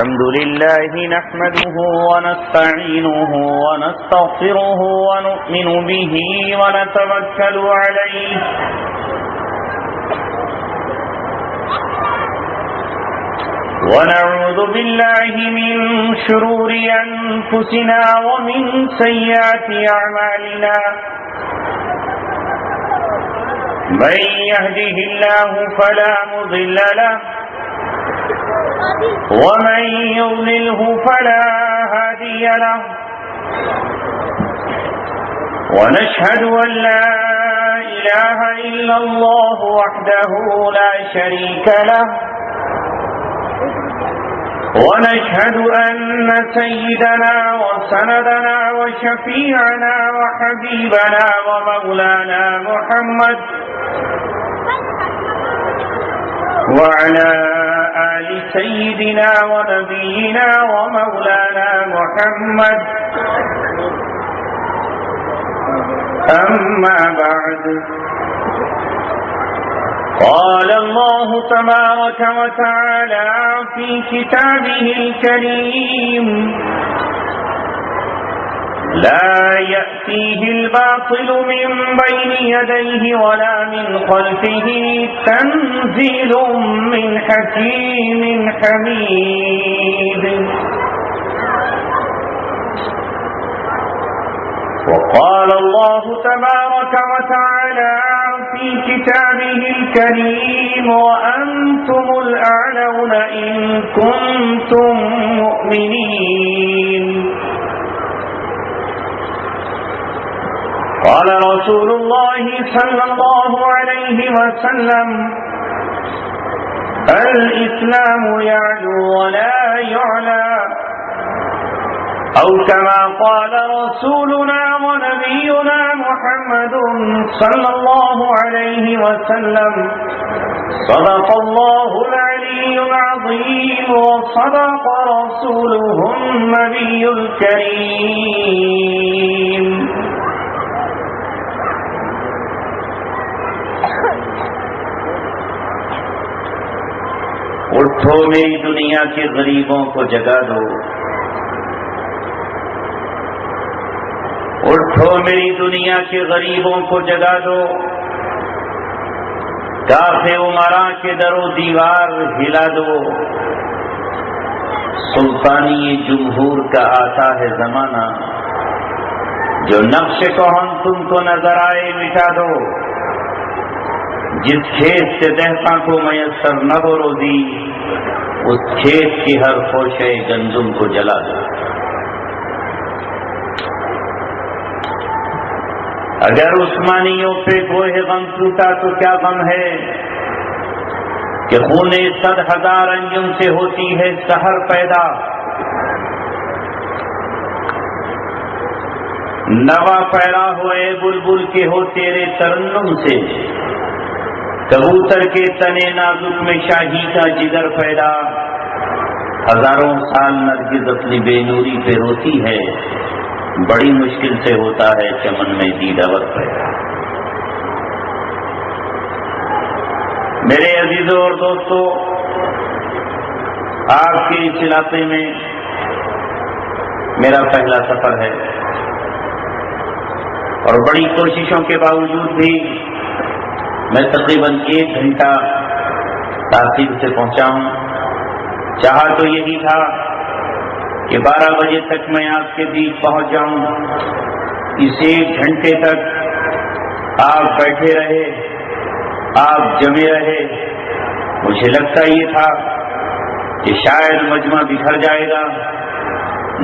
الحمد لله نحمده ونستعينه ونستغفره ونؤمن به ونتوكل عليه ونعوذ بالله من شرور أنفسنا ومن سيئات أعمالنا من يهده الله فلا مضل له ومن يضلله فلا هادي له ونشهد أن لا إله إلا الله وحده لا شريك له ونشهد أن سيدنا وسندنا وشفيعنا وحبيبنا ومولانا محمد وعلى آل سيدنا ونبينا ومولانا محمد أما بعد قال الله تبارك وتعالى في كتابه الكريم لا يأتيه الباطل من بين يديه ولا من خلفه تنزيل من حكيم حميد وقال الله تبارك وتعالى في كتابه الكريم وأنتم الأعلون إن كنتم مؤمنين قال رسول الله صلى الله عليه وسلم الإسلام يعلو ولا يعلى أو كما قال رسولنا ونبينا محمد صلى الله عليه وسلم صدق الله العلي العظيم وصدق رسوله النبي الكريم اٹھو میری دنیا کے غریبوں کو جگا دو، اٹھو میری دنیا کے غریبوں کو جگا دو، کافر عمراء کے در و دیوار ہلا دو، سلطانی جمہور کا آتا ہے زمانہ، جو نقش کہن تم کو نظر آئے مٹا دو، جس کھیت سے دہقاں کو میسر نہ ہو روزی اس کھیت کی ہر خوشے گندم کو جلا دو۔ اگر عثمانیوں پہ کوئی غم ٹوٹا تو کیا غم ہے کہ خون 100,000 انجم سے ہوتی ہے سحر پیدا، نوا پیرا ہوئے بلبل کے ہو تیرے ترنم سے، کبوتر کے تنے نازک میں شاہی کا جگر پیدا، ہزاروں سال نرگس اپنی بے نوری پہ روتی ہے، بڑی مشکل سے ہوتا ہے چمن میں دیدہ وقت پیدا۔ میرے عزیزوں اور دوستوں، آپ کے اس علاقے میں میرا پہلا سفر ہے اور بڑی کوششوں کے باوجود بھی میں تقریباً 1 گھنٹہ تاخیر سے پہنچا ہوں۔ چاہا تو یہی تھا کہ 12 بجے تک میں آپ کے بیچ پہنچ جاؤں، اس 1 گھنٹے تک آپ بیٹھے رہے، آپ جمے رہے۔ مجھے لگتا یہ تھا کہ شاید مجمع بکھر جائے گا،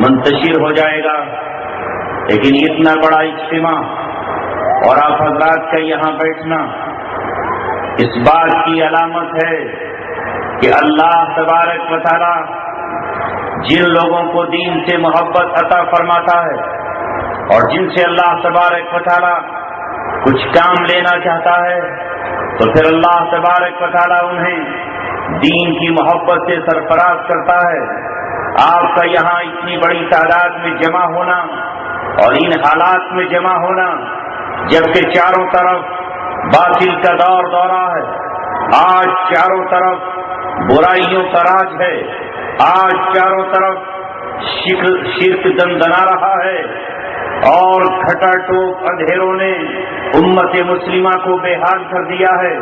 منتشر ہو جائے گا، لیکن اتنا بڑا اجتماع اور آپ حضرات کا یہاں بیٹھنا اس بات کی علامت ہے کہ اللہ تبارک و تعالی جن لوگوں کو دین سے محبت عطا فرماتا ہے اور جن سے اللہ تبارک و تعالی کچھ کام لینا چاہتا ہے تو پھر اللہ تبارک و تعالی انہیں دین کی محبت سے سرفراز کرتا ہے۔ آپ کا یہاں اتنی بڑی تعداد میں جمع ہونا اور ان حالات میں جمع ہونا جبکہ چاروں طرف باطل کا دورہ ہے، آج چاروں طرف برائیوں کا راج ہے، آج چاروں طرف شرک دندنا رہا ہے اور گھٹا ٹوپ اندھیروں نے امت مسلمہ کو بے حال کر دیا ہے.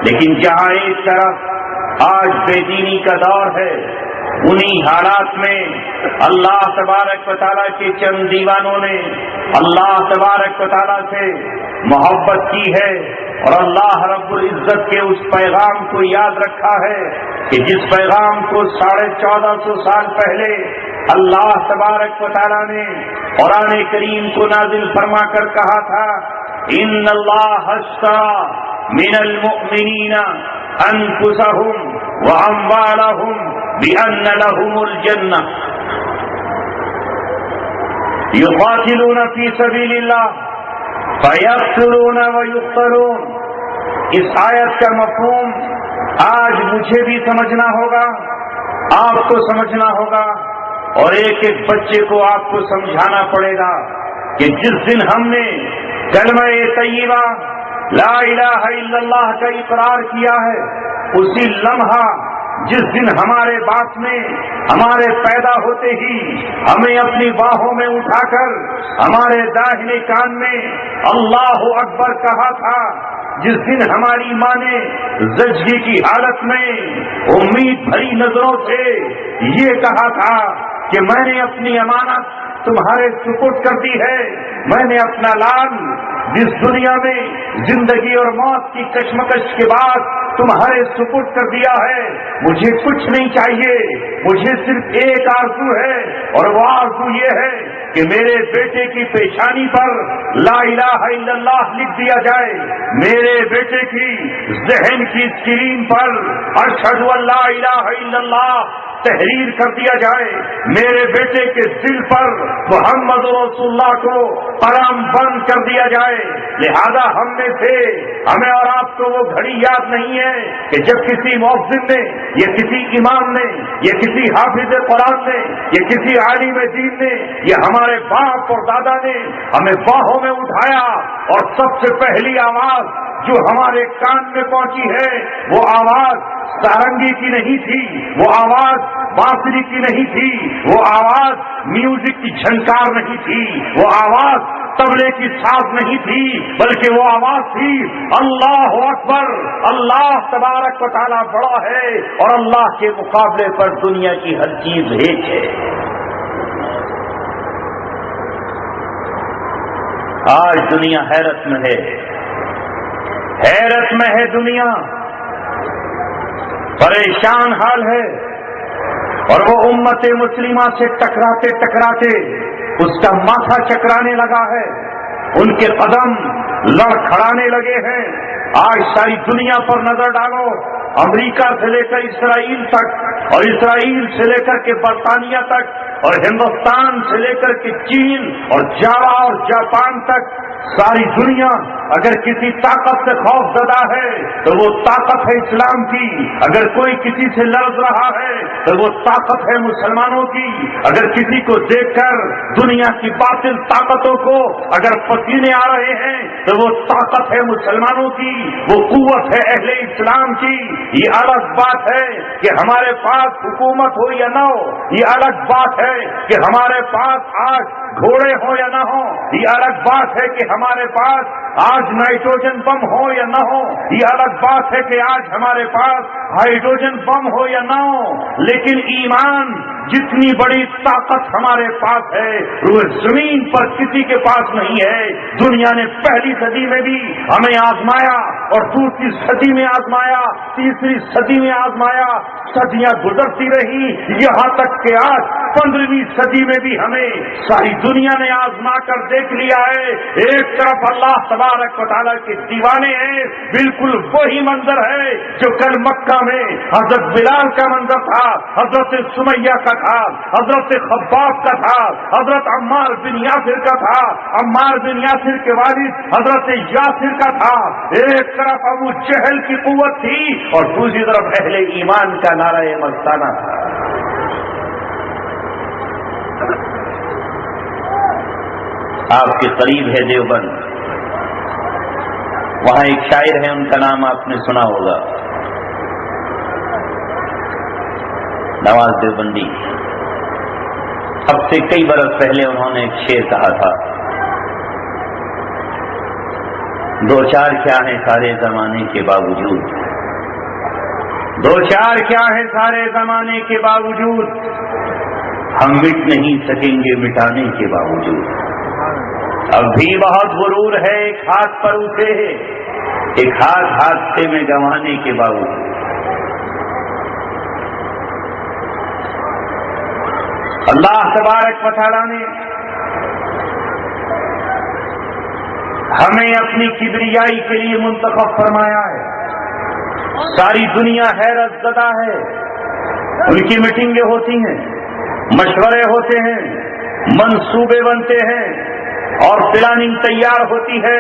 لیکن جہاں ایک طرف آج بے دینی کا دور ہے، انہی حالات میں اللہ تبارک و تعالیٰ کے چند دیوانوں نے اللہ تبارک و تعالیٰ سے محبت کی ہے اور اللہ رب العزت کے اس پیغام کو یاد رکھا ہے کہ جس پیغام کو 1450 سال پہلے اللہ تبارک و تعالیٰ نے قرآن کریم کو نازل فرما کر کہا تھا، ان اللہ اشتری من المؤمنین انفسهم واموالهم بان لهم الجنہ یقاتلون فی سبیل اللہ فیقتلون ویقتلون. اس آیت کا مفہوم آج مجھے بھی سمجھنا ہوگا، آپ کو سمجھنا ہوگا اور ایک ایک بچے کو آپ کو سمجھانا پڑے گا کہ جس دن ہم نے کلمہ طیبہ لا الہ الا اللہ کا اقرار کیا ہے، اسی لمحہ جس دن ہمارے باپ میں ہمارے پیدا ہوتے ہی ہمیں اپنی باہوں میں اٹھا کر ہمارے داہنے کان میں اللہ اکبر کہا تھا، جس دن ہماری ماں نے زچگی کی حالت میں امید بھری نظروں سے یہ کہا تھا کہ میں نے اپنی امانت تمہارے سپرد کر دی ہے، میں نے اپنا لال جس دنیا میں زندگی اور موت کی کشمکش کے بعد تمہارے سپرد کر دیا ہے، مجھے کچھ نہیں چاہیے، مجھے صرف ایک آرزو ہے اور وہ آرزو یہ ہے کہ میرے بیٹے کی پیشانی پر لا الہ الا اللہ لکھ دیا جائے، میرے بیٹے کی ذہن کی اسکرین پر اشہد ان لا الہ الا اللہ تحریر کر دیا جائے، میرے بیٹے کے دل پر محمد رسول اللہ کو قلم بند کر دیا جائے. لہذا ہم میں سے ہمیں اور آپ کو وہ گھڑی یاد نہیں ہے کہ جب کسی مؤذن نے یا کسی امام نے یا کسی حافظ قرآن نے یا کسی عالم دین نے یا ہمارے باپ اور دادا نے ہمیں باہوں میں اٹھایا اور سب سے پہلی آواز جو ہمارے کان میں پہنچی ہے وہ آواز سارنگی کی نہیں تھی، وہ آواز بانسری کی نہیں تھی، وہ آواز میوزک کی جھنکار نہیں تھی، وہ آواز طبلے کی ساز نہیں تھی، بلکہ وہ آواز تھی اللہ اکبر، اللہ تبارک و تعالیٰ بڑا ہے اور اللہ کے مقابلے پر دنیا کی ہر چیز ہیچ ہے. آج دنیا حیرت میں ہے، حیرت میں ہے دنیا، پریشان حال ہے اور وہ امت مسلمہ سے ٹکراتے ٹکراتے اس کا ماتھا چکرانے لگا ہے، ان کے قدم لڑکھڑانے لگے ہیں. آج ساری دنیا پر نظر ڈالو، امریکہ سے لے کر اسرائیل تک اور اسرائیل سے لے کر کے برطانیہ تک اور ہندوستان سے لے کر کے چین اور جاوا اور جاپان تک ساری دنیا اگر کسی طاقت سے خوف زدہ ہے تو وہ طاقت ہے اسلام کی، اگر کوئی کسی سے لرز رہا ہے تو وہ طاقت ہے مسلمانوں کی، اگر کسی کو دیکھ کر دنیا کی باطل طاقتوں کو اگر پسینے آ رہے ہیں تو وہ طاقت ہے مسلمانوں کی، وہ قوت ہے اہل اسلام کی. یہ الگ بات ہے کہ ہمارے پاس حکومت ہو یا نہ ہو، یہ الگ بات ہے کہ ہمارے پاس آج گھوڑے ہو یا نہ ہو، یہ الگ بات ہے کہ ہمارے پاس آج نائٹروجن بم ہو یا نہ ہو، یہ الگ بات ہے کہ آج ہمارے پاس ہائیڈروجن بم ہو یا نہ ہو، لیکن ایمان جتنی بڑی طاقت ہمارے پاس ہے وہ زمین پر کسی کے پاس نہیں ہے. دنیا نے پہلی صدی میں بھی ہمیں آزمایا اور دوسری صدی میں آزمایا، تیسری صدی میں آزمایا، صدیاں گزرتی رہی یہاں تک کہ آج 15ویں صدی میں بھی ہمیں ساری دنیا نے آزما کر دیکھ لیا ہے. ایک طرف اللہ تبارک و تعالیٰ کے دیوانے ہیں، بالکل وہی منظر ہے جو کل مکہ میں حضرت بلال کا منظر تھا، حضرت سمیہ کا تھا، حضرت خباب کا تھا، حضرت عمار بن یاسر کا تھا، عمار بن یاسر کے والد حضرت یاسر کا تھا. ایک طرف ابو جہل کی قوت تھی اور دوسری طرف اہل ایمان کا نعرہ مستانہ تھا. آپ کے قریب ہے دیوبند، وہاں ایک شاعر ہے، ان کا نام آپ نے سنا ہوگا، نواز دیوبندی، اب سے کئی برس پہلے انہوں نے ایک شعر کہا تھا، دو چار کیا ہیں سارے زمانے کے باوجود، دو چار کیا ہے سارے زمانے کے باوجود، ہم مٹ نہیں سکیں گے مٹانے کے باوجود، اب بھی بہت غرور ہے ایک ہاتھ پر اٹھے ہے، ایک ہاتھ حادثے میں گنوانے کے باوجود۔ اللہ تبارک و تعالیٰ نے ہمیں اپنی کبریائی کے لیے منتخب فرمایا ہے، ساری دنیا حیرت زدہ ہے، ان کی میٹنگیں ہوتی ہیں، مشورے ہوتے ہیں، منصوبے بنتے ہیں اور پلاننگ تیار ہوتی ہے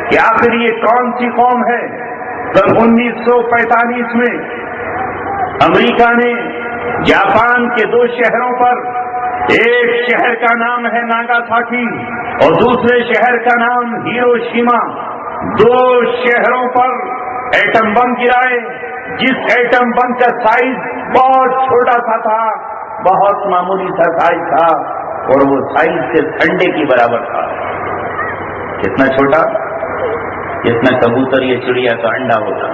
کہ آخر یہ کون سی قوم ہے۔ سن 1945 میں امریکہ نے جاپان کے 2 شہروں پر، ایک شہر کا نام ہے ناگاساکی اور دوسرے شہر کا نام ہیروشیما، 2 شہروں پر ایٹم بم گرائے، جس ایٹم بم کا سائز بہت چھوٹا سا تھا، بہت معمولی سا سائز تھا، اور وہ سائز سے انڈے کی برابر تھا۔ کتنا چھوٹا؟ جتنا کبوتر یا چڑیا کا انڈا ہوتا،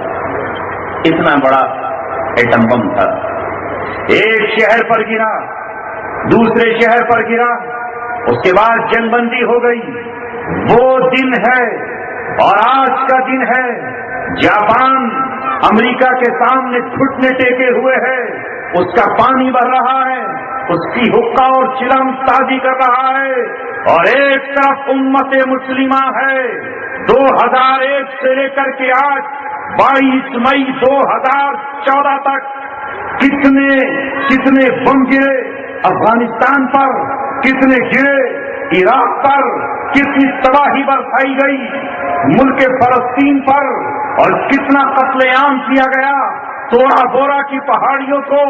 اتنا بڑا ایٹم بم تھا۔ ایک شہر پر گرا، دوسرے شہر پر گرا، اس کے بعد جنگ بندی ہو گئی۔ وہ دن ہے اور آج کا دن ہے، جاپان امریکہ کے سامنے گھٹنے ٹیکے ہوئے ہے، اس کا پانی بڑھ رہا ہے، اس کی حقہ اور چلم تازی کر رہا ہے، اور ایک طرف امت مسلمہ ہے۔ 2001 سے لے کر کے آج 22 مئی 2014 تک کتنے بم گرے افغانستان پر، کتنے گرے عراق پر، کتنی تباہی برسائی گئی ملک فلسطین پر، اور کتنا قتل عام کیا گیا۔ توڑا بورا کی پہاڑیوں کو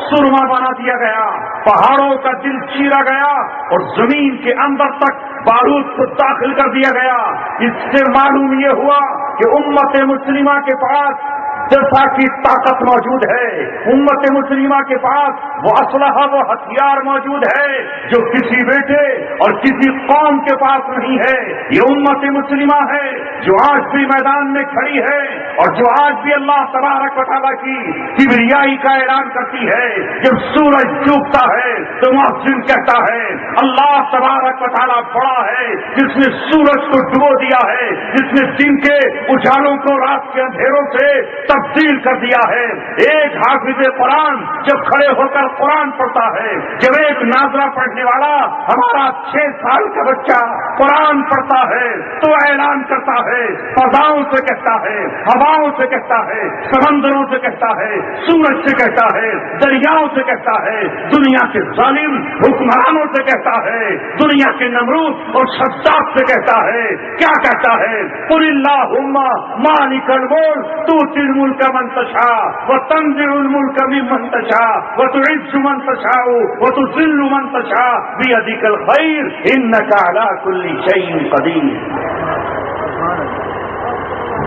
سرما بنا دیا گیا، پہاڑوں کا دل چیرا گیا اور زمین کے اندر تک بارود کو داخل کر دیا گیا۔ اس سے معلوم یہ ہوا کہ امت مسلمہ کے پاس دفاع کی طاقت موجود ہے، امت مسلمہ کے پاس وہ اسلحہ، وہ ہتھیار موجود ہے جو کسی بیٹے اور کسی قوم کے پاس نہیں ہے۔ یہ امت مسلمہ ہے جو آج بھی میدان میں کھڑی ہے اور جو آج بھی اللہ تبارک و تعالیٰ کی کبریائی کا اعلان کرتی ہے۔ جب سورج ڈوبتا ہے تو مؤذن کہتا ہے اللہ تبارک و تعالیٰ بڑا ہے، جس نے سورج کو ڈبو دیا ہے، جس نے دن کے اجالوں کو رات کے اندھیروں سے تبدیل کر دیا ہے۔ ایک حافظ قرآن جب کھڑے ہو کر قرآن پڑھتا ہے، جب ایک ناظرہ پڑھنے والا ہمارا 6 سال کا بچہ قرآن پڑھتا ہے تو اعلان کرتا ہے، فضاؤں سے کہتا ہے، ہواؤں سے کہتا ہے، سمندروں سے کہتا ہے، سورج سے کہتا ہے، دریاؤں سے کہتا ہے، دنیا کے ظالم حکمرانوں سے کہتا ہے، دنیا کے نمرود اور شداد سے کہتا ہے۔ کیا کہتا ہے؟ قل اللہم مالک الملک تؤتی الملک من تشاء وتنزع الملك ممن تشاء وتعز من تشاء وتذل من تشاء بيدك الخير انك على كل شيء قدير۔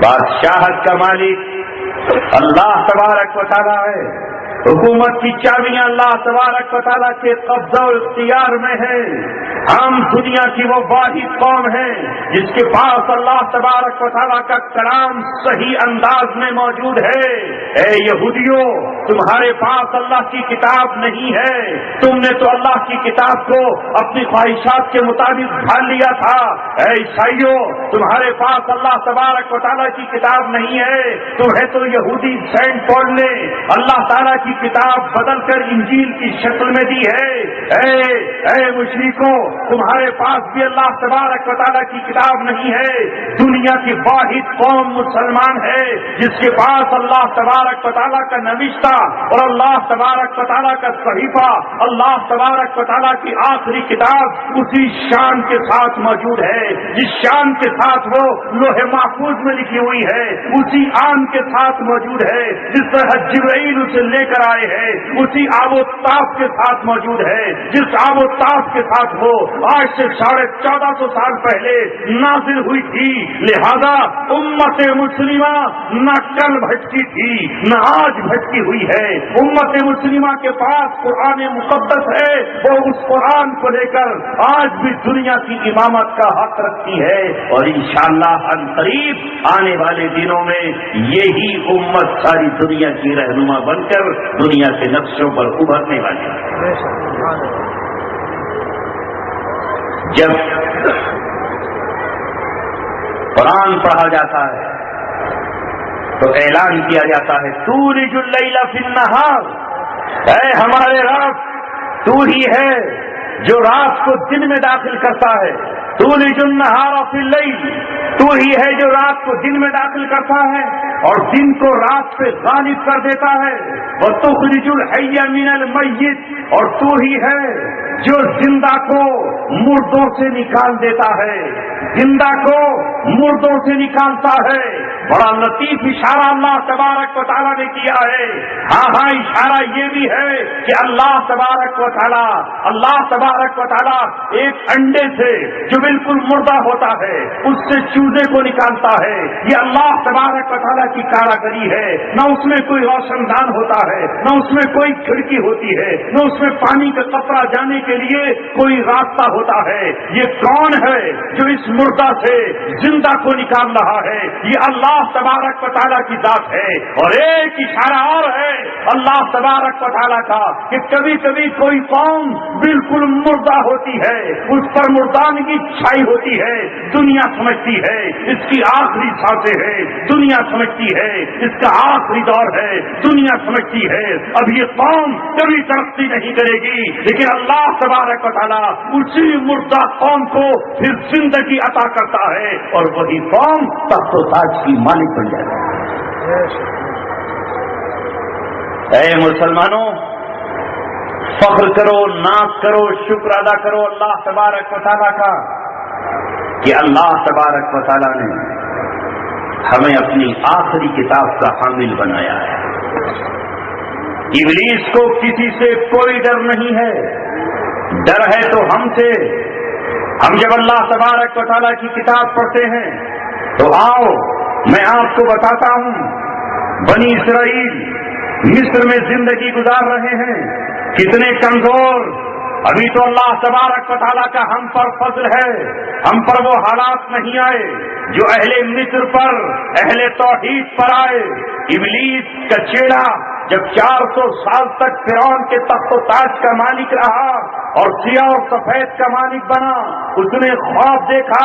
بادشاہت کا مالک اللہ تبارک و تعالیٰ ہے، حکومت کی چابیاں اللہ تبارک و تعالیٰ کے قبضہ و اختیار میں ہے۔ ہم دنیا کی وہ واحد قوم ہیں جس کے پاس اللہ تبارک و تعالیٰ کا کلام صحیح انداز میں موجود ہے۔ اے یہودیوں، تمہارے پاس اللہ کی کتاب نہیں ہے، تم نے تو اللہ کی کتاب کو اپنی خواہشات کے مطابق ڈھال لیا تھا۔ اے عیسائیوں، تمہارے پاس اللہ تبارک و تعالیٰ کی کتاب نہیں ہے، تمہیں تو یہودی سینٹ پال نے اللہ تعالیٰ کی کتاب بدل کر انجیل کی شکل میں دی ہے۔ اے مشرکوں، تمہارے پاس بھی اللہ تبارک و تعالیٰ کی کتاب نہیں ہے۔ دنیا کی واحد قوم مسلمان ہے جس کے پاس اللہ تبارک و تعالیٰ کا نوشتہ اور اللہ تبارک و تعالیٰ کا صحیفہ، اللہ تبارک و تعالیٰ کی آخری کتاب اسی شان کے ساتھ موجود ہے جس شان کے ساتھ وہ لوح محفوظ میں لکھی ہوئی ہے، اسی آن کے ساتھ موجود ہے جس طرح جبرائیل اسے لے کر آئے ہیں اسی آب و تاب کے ساتھ موجود ہے جس آب و تاب کے ساتھ وہ آج سے 1450 سال پہلے نازل ہوئی تھی. لہذا امت مسلمہ نہ کل بھٹکی تھی نہ آج بھٹکی ہوئی ہے. امت مسلمہ کے پاس قرآن مقدس ہے, وہ اس قرآن کو لے کر آج بھی دنیا کی امامت کا حق رکھتی ہے اور انشاءاللہ ان قریب آنے والے دنوں میں یہی امت ساری دنیا کی رہنما بن کر دنیا کے نقشوں پر ابھرنے والی ہے. جب قرآن پڑھا جاتا ہے تو اعلان کیا جاتا ہے تولج اللیل فی النہار, اے ہمارے رب تو ہی ہے جو رات کو دن میں داخل کرتا ہے. تولج النہار فی اللیل, تو ہی ہے جو رات کو دن میں داخل کرتا ہے اور دن کو رات پہ غالب کر دیتا ہے. وتخرج الحی من المیت, اور تو ہی ہے جو زندہ کو مردوں سے نکال دیتا ہے, زندہ کو مردوں سے نکالتا ہے. بڑا لطیف اشارہ اللہ تبارک و تعالیٰ نے کیا ہے. ہاں اشارہ یہ بھی ہے کہ اللہ تبارک و تعالیٰ ایک انڈے سے جو بالکل مردہ ہوتا ہے اس سے چوزے کو نکالتا ہے. یہ اللہ تبارک و تعالیٰ کی کاراگری ہے. نہ اس میں کوئی روشن دان ہوتا ہے, نہ اس میں کوئی کھڑکی ہوتی ہے, نہ اس میں پانی کا قطرہ جانے کے لیے کوئی راستہ ہوتا ہے. یہ کون ہے جو اس مردہ سے زندہ کو نکال رہا ہے؟ یہ اللہ تبارک و تعالیٰ کی ذات ہے. اور ایک اشارہ اور ہے اللہ تبارک و تعالیٰ کا کہ کبھی کبھی کوئی قوم بالکل مردہ ہوتی ہے, اس پر مردانگی چھائی ہوتی ہے, دنیا سمجھتی ہے اس کی آخری سانسیں ہے, دنیا سمجھتی ہے اس کا آخری دور ہے, دنیا سمجھتی ہے اب یہ قوم کبھی ترقی نہیں کرے گی. لیکن اللہ تبارک و تعالیٰ اسی مردہ قوم کو پھر زندگی عطا کرتا ہے اور وہی قوم تخت و تاج کی مالک بن جاتا ہے. اے مسلمانوں, فخر کرو, ناز کرو, شکر ادا کرو اللہ تبارک و تعالیٰ کا کہ اللہ تبارک و تعالیٰ نے ہمیں اپنی آخری کتاب کا حامل بنایا ہے. ابلیس کو کسی سے کوئی ڈر نہیں ہے, ڈر ہے تو ہم سے. ہم جب اللہ تبارک و تعالیٰ کی کتاب پڑھتے ہیں تو آؤ میں آپ کو بتاتا ہوں, بنی اسرائیل مصر میں زندگی گزار رہے ہیں, کتنے کمزور. ابھی تو اللہ تبارک و تعالیٰ کا ہم پر فضل ہے, ہم پر وہ حالات نہیں آئے جو اہل مصر پر, اہل توحید پر آئے. ابلیس کا چیڑا جب 400 سال تک فرعون کے تخت و تاج کا مالک رہا اور سیاہ اور سفید کا مالک بنا, اس نے خواب دیکھا,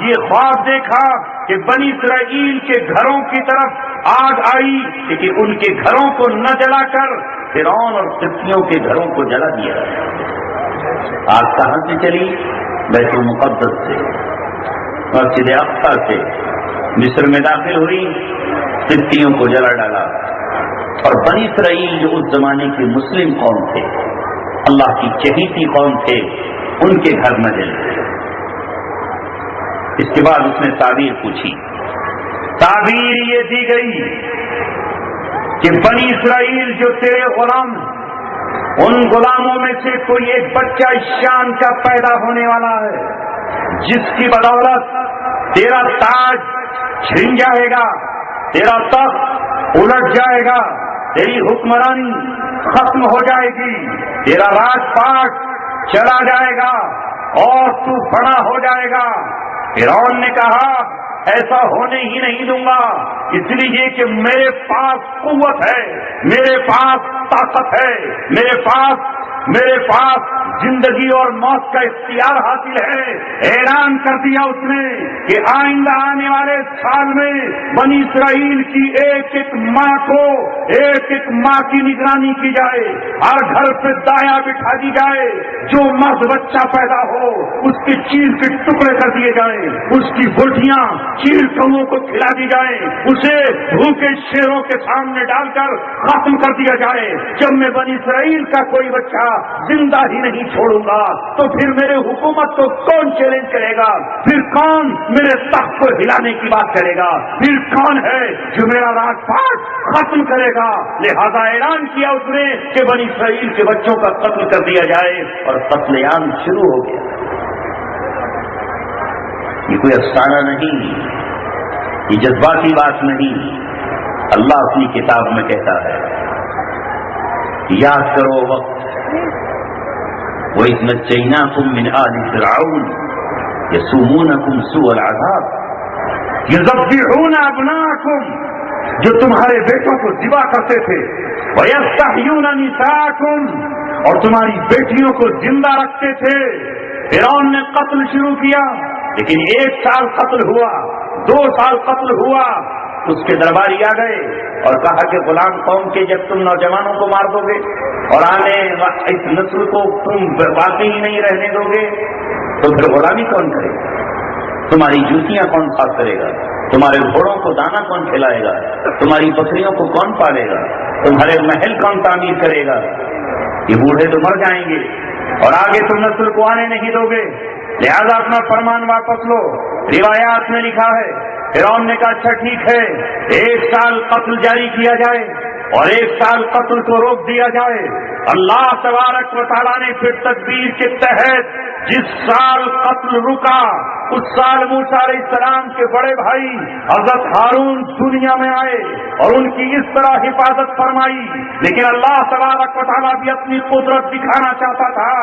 یہ خواب دیکھا کہ بنی اسرائیل کے گھروں کی طرف آگ آئی لیکن ان کے گھروں کو نہ جلا کر فرعون اور قبطیوں کے گھروں کو جلا دیا. آگ کہاں سے چلی؟ بیت المقدس سے, مسجد اقصی سے مصر میں داخل ہوئی, قبطیوں کو جلا ڈالا. اور بنی اسرائیل جو اس زمانے کے مسلم قوم تھے, اللہ کی چہیتی قوم تھے, ان کے گھر نہ جلے. اس کے بعد اس نے تعبیر پوچھی. تعبیر یہ دی گئی کہ بنی اسرائیل جو تیرے غلام, ان غلاموں میں سے کوئی ایک بچہ شان کا پیدا ہونے والا ہے جس کی بدولت تیرا تاج چھن جائے گا, تیرا تخت الٹ جائے گا, تیری حکمرانی ختم ہو جائے گی, تیرا راج پاٹ چلا جائے گا اور تو بڑا ہو جائے گا. فرعون نے کہا ایسا ہونے ہی نہیں دوں گا, اس لیے کہ میرے پاس قوت ہے, میرے پاس طاقت ہے, میرے پاس زندگی اور موت کا اختیار حاصل ہے. اعلان کر دیا اس نے کہ آئندہ آنے والے سال میں بنی اسرائیل کی ایک ایک ماں کی نگرانی کی جائے, ہر گھر پہ دایا بٹھا دی جائے, جو مرد بچہ پیدا ہو اس کے چیل کے ٹکڑے کر دیے جائیں, اس کی بوٹیاں چیل کوں کو کھلا دی جائیں, اسے بھوکے شیروں کے سامنے ڈال کر ختم کر دیا جائے. جب میں بنی اسرائیل کا کوئی بچہ زندہ ہی نہیں چھوڑوں گا تو پھر میرے حکومت کو کون چیلنج کرے گا؟ پھر کون میرے تخت کو ہلانے کی بات کرے گا؟ پھر کون ہے جو میرا راج پاٹ ختم کرے گا؟ لہذا اعلان کیا اس نے کہ بنی اسرائیل کے بچوں کا قتل کر دیا جائے، اور قتل عام شروع ہو گیا۔ یہ کوئی افسانہ نہیں، یہ جذباتی بات نہیں، اللہ اپنی کتاب میں کہتا ہے۔ یاد کرو وقت وَإِذْ نَجَّيْنَاكُمْ مِنْ آلِ فِرْعَوْنَ يَسُومُونَكُمْ سُوءَ الْعَذَابِ يُذَبِّحُونَ أَبْنَاءَكُمْ، جو تمہارے بیٹوں کو ذبح کرتے تھے، وَيَسْتَحْيُونَ نِسَاءَكُمْ، اور تمہاری بیٹیوں کو زندہ رکھتے تھے۔ فرعون نے قتل شروع کیا، لیکن 1 سال قتل ہوا، 2 سال قتل ہوا۔ اس کے درباری آ گئے اور کہا کہ غلام قوم کے جب تم نوجوانوں کو مار دو گے اور آنے اس نسل کو تم باقی ہی نہیں رہنے دو گے تو پھر غلامی کون کرے گا؟ تمہاری جوتیاں کون صاف کرے گا؟ تمہارے گھوڑوں کو دانا کون کھلائے گا؟ تمہاری بکریوں کو کون پالے گا؟ تمہارے محل کون تعمیر کرے گا؟ یہ بوڑھے تو مر جائیں گے اور آگے تم نسل کو آنے نہیں دو گے، لہذا اپنا فرمان واپس لو۔ روایات میں لکھا ہے فرعون نے کہا اچھا ٹھیک ہے، 1 سال قتل جاری کیا جائے اور 1 سال قتل کو روک دیا جائے۔ اللہ تبارک و تعالیٰ نے پھر تدبیر کے تحت جس سال قتل رکا اس سال موسیٰ علیہ السلام کے بڑے بھائی حضرت ہارون دنیا میں آئے اور ان کی اس طرح حفاظت فرمائی، لیکن اللہ تبارک و تعالیٰ بھی اپنی قدرت دکھانا چاہتا تھا،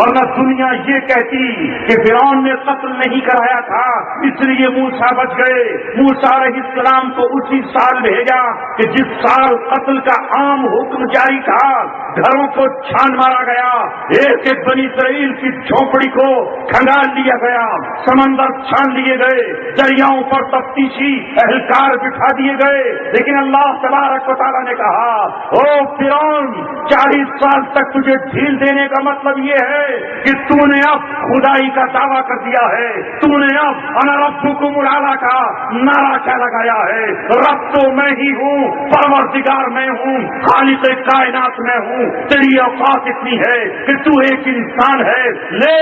ورنہ دنیا یہ کہتی کہ فرعون نے قتل نہیں کرایا تھا اس لیے موسیٰ بچ گئے۔ موسیٰ علیہ السلام کو اسی سال بھیجا کہ جس سال قتل کا عام حکم جاری تھا، گھروں کو چھان مارا گیا، ایک ایک بنی اسرائیل کی جھونپڑی کو کھنگال لیا گیا، سمندر چھان لیے گئے، دریاؤں پر تفتیشی اہلکار بٹھا دیے گئے، لیکن اللہ تبارک و تعالیٰ نے کہا او فرعون 40 سال تک تجھے ڈھیل دینے کا مطلب یہ ہے کہ تو نے اب خدائی کا دعویٰ کر دیا ہے، تو نے اب انا ربکم الاعلی کا نعرہ کیا لگایا ہے۔ رب تو میں ہی ہوں، پروردگار میں ہوں، خالق کائنات میں ہوں، تیری اوقات اتنی ہے کہ تو ایک انسان ہے، لے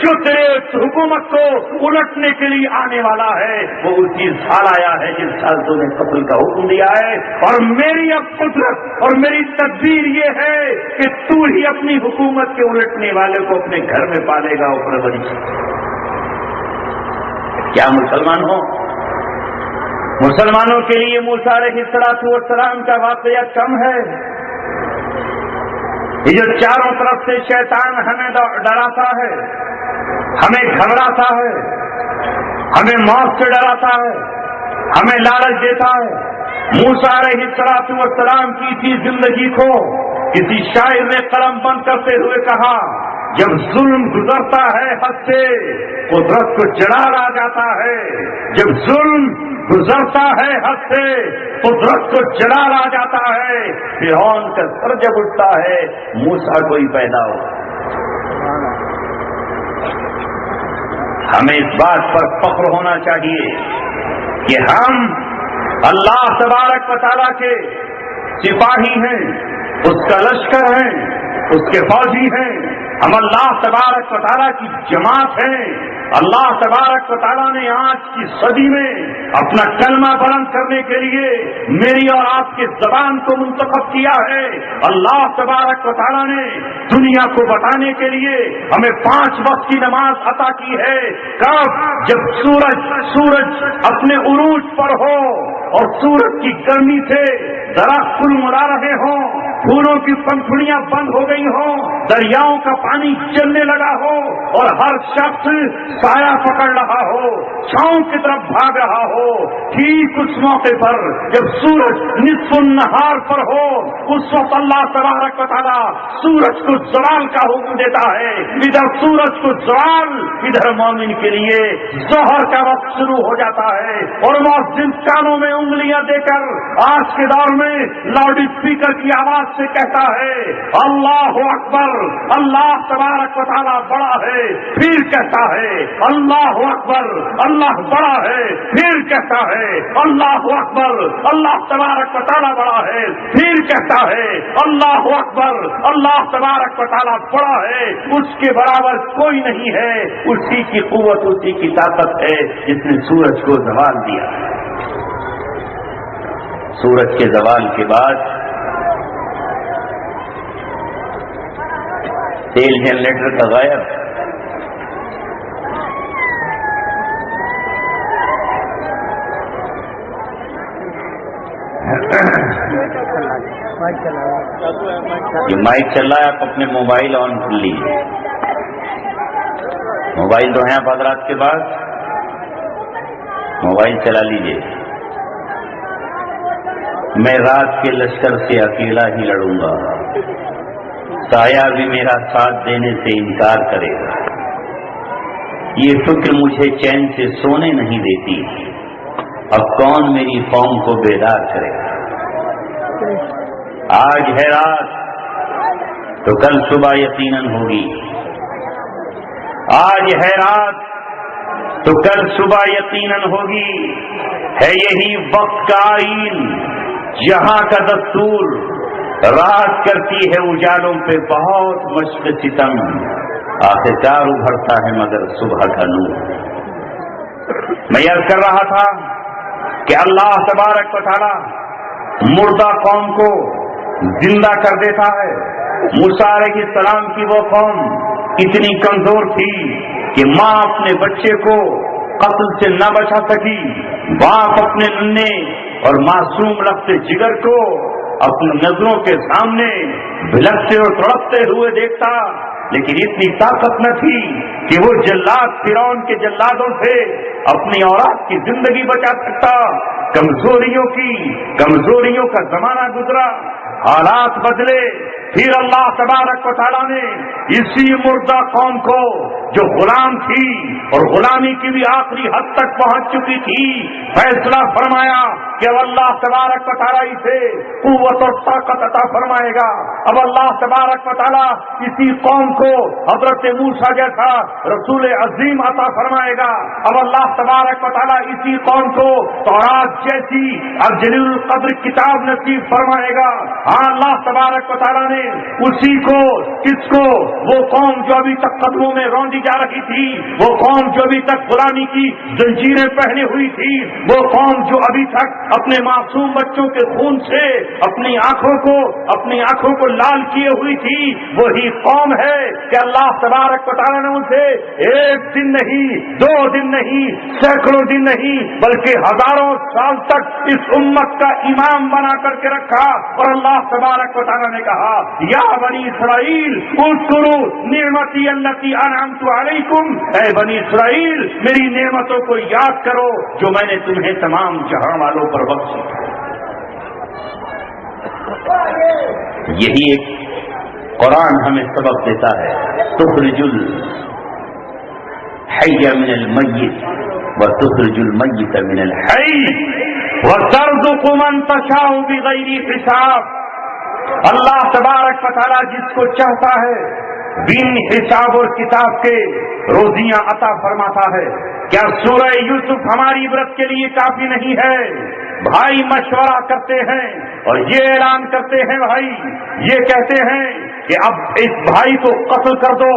جو تیرے حکومت کو الٹنے کے لیے آنے والا ہے وہ اسی سال آیا ہے جس سال تو نے قتل کا حکم دیا ہے، اور میری اب قدرت اور میری تدبیر یہ ہے کہ تو ہی اپنی حکومت کے الٹنے والے کو اپنے گھر میں پالے گا اور پرورش۔ کیا مسلمان ہو؟ مسلمانوں کے لیے موسیٰ علیہ السلام کا واقعہ کم ہے؟ یہ جو چاروں طرف سے شیطان ہمیں ڈراتا ہے، ہمیں گھبراتا ہے، ہمیں موت سے ڈراتا ہے، ہمیں لالچ دیتا ہے۔ موسیٰ علیہ السلام کی تھی زندگی کو کسی شاعر نے قلم بند کرتے ہوئے کہا جب ظلم گزرتا ہے حد سے قدرت کو جلال آ جاتا ہے، جب ظلم گزرتا ہے حد سے قدرت کو جلال آ جاتا ہے، فرعون کا سر جب اٹھتا ہے موسیٰ کوئی پیدا ہو۔ ہمیں اس بات پر فخر ہونا چاہیے کہ ہم اللہ تبارک و تعالیٰ کے سپاہی ہیں، اس کا لشکر ہیں، اس کے فوجی ہیں، ہم اللہ تبارک و تعالیٰ کی جماعت ہیں۔ اللہ تبارک و تعالیٰ نے آج کی صدی میں اپنا کلمہ بلند کرنے کے لیے میری اور آپ کی زبان کو منتخب کیا ہے۔ اللہ تبارک و تعالیٰ نے دنیا کو بتانے کے لیے ہمیں 5 وقت کی نماز عطا کی ہے۔ کب؟ جب سورج اپنے عروج پر ہو اور سورج کی گرمی سے درخت پھول ملا رہے ہوں، پھولوں کی پنکھڑیاں بند ہو گئی ہوں، دریاؤں کا پانی چلنے لگا ہو اور ہر شخص سایہ پکڑ رہا ہو، چھاؤں کی طرف بھاگ رہا ہو، ٹھیک اس موقع پر جب سورج نصف النہار پر ہو اس وقت اللہ تبارک و تعالیٰ سورج کو زوال کا حکم دیتا ہے۔ ادھر سورج کو زوال، ادھر مومن کے لیے ظہر کا وقت شروع ہو جاتا ہے، اور وہ جن کانوں میں انگلیاں دے کر آج کے دور میں لاؤڈ اسپیکر کی آواز سے کہتا ہے اللہ اکبر، اللہ تبارک و تعالیٰ بڑا ہے، پھر کہتا ہے اللہ اکبر، اللہ بڑا ہے، پھر کہتا ہے اللہ اکبر، اللہ تبارک و تعالیٰ بڑا ہے، پھر کہتا ہے اللہ اکبر، اللہ تبارک و تعالیٰ بڑا ہے، اس کے برابر کوئی نہیں ہے، اسی کی قوت، اسی کی طاقت ہے جس نے سورج کو زوال دیا۔ سورج کے زوال کے بعد تیل جنریٹر کا غائب، یہ مائک چل رہا ہے، آپ اپنے موبائل آن کر لیجیے، موبائل تو ہیں آپ حضرات کے پاس، موبائل چلا لیجیے۔ میں رات کے لشکر سے اکیلا ہی لڑوں گا، سایہ بھی میرا ساتھ دینے سے انکار کرے گا، یہ فکر مجھے چین سے سونے نہیں دیتی، اب کون میری قوم کو بیدار کرے گا۔ آج ہے رات تو کل صبح یقیناً ہوگی، آج ہے رات تو کل صبح یقیناً ہوگی، ہے یہی وقت کا آئین، جہاں کا دستور، رات کرتی ہے اجالوں پہ بہت مشق ستم، آخرکار ابھرتا ہے مگر صبح کا نور۔ میں عرض کر رہا تھا کہ اللہ تبارک و تعالی مردہ قوم کو زندہ کر دیتا ہے۔ موسیٰ علیہ السلام کی وہ قوم اتنی کمزور تھی کہ ماں اپنے بچے کو قتل سے نہ بچا سکی، باپ اپنے ننھے اور معصوم لفظ جگر کو اپنی نظروں کے سامنے بھلکتے اور تڑپتے ہوئے دیکھتا، لیکن اتنی طاقت نہ تھی کہ وہ جلاد فرعون کے جلادوں سے اپنی اولاد کی زندگی بچا سکتا۔ کمزوریوں کا زمانہ گزرا، حالات بدلے، پھر اللہ تبارک و تعالیٰ نے اسی مردہ قوم کو جو غلام تھی اور غلامی کی بھی آخری حد تک پہنچ چکی تھی، فیصلہ فرمایا کہ اب اللہ تبارک و تعالیٰ اسے قوت اور طاقت عطا فرمائے گا۔ اب اللہ تبارک و تعالیٰ اسی قوم کو حضرت موسیٰ جیسا رسول عظیم عطا فرمائے گا۔ اب اللہ تبارک و تعالیٰ اسی قوم کو تورات جیسی جلیل القدر کتاب نصیب فرمائے گا۔ ہاں، اللہ تبارک و تعالیٰ نے اسی کو، کس کو؟ وہ قوم جو ابھی تک قدموں میں روندی جا رہی تھی، وہ قوم جو ابھی تک غلامی کی زنجیریں پہنی ہوئی تھی، وہ قوم جو ابھی تک اپنے معصوم بچوں کے خون سے اپنی آنکھوں کو لال کیے ہوئی تھی، وہی قوم ہے کہ اللہ تبارک و تعالیٰ نے اسے ایک دن نہیں، 2 دن نہیں، سینکڑوں دن نہیں، بلکہ ہزاروں سال تک اس امت کا امام بنا کر کے رکھا۔ اور اللہ تبارک و تعالیٰ نے کہا یا بنی اسرائیل اذکروا نعمتی التی انعمت علیکم، اے بنی اسرائیل میری نعمتوں کو یاد کرو جو میں نے تمہیں تمام جہاں والوں پر بخشی۔ یہی ایک قرآن ہمیں سبق دیتا ہے، تخرج الحی من المیت وتخرج المیت من الحی وترزق من تشاء بغیر حساب۔ اللہ تبارک و تعالیٰ جس کو چاہتا ہے بن حساب اور کتاب کے روزیاں عطا فرماتا ہے۔ کیا سورہ یوسف ہماری عبرت کے لیے کافی نہیں ہے؟ بھائی مشورہ کرتے ہیں اور یہ اعلان کرتے ہیں، بھائی یہ کہتے ہیں کہ اب اس بھائی کو قتل کر دو،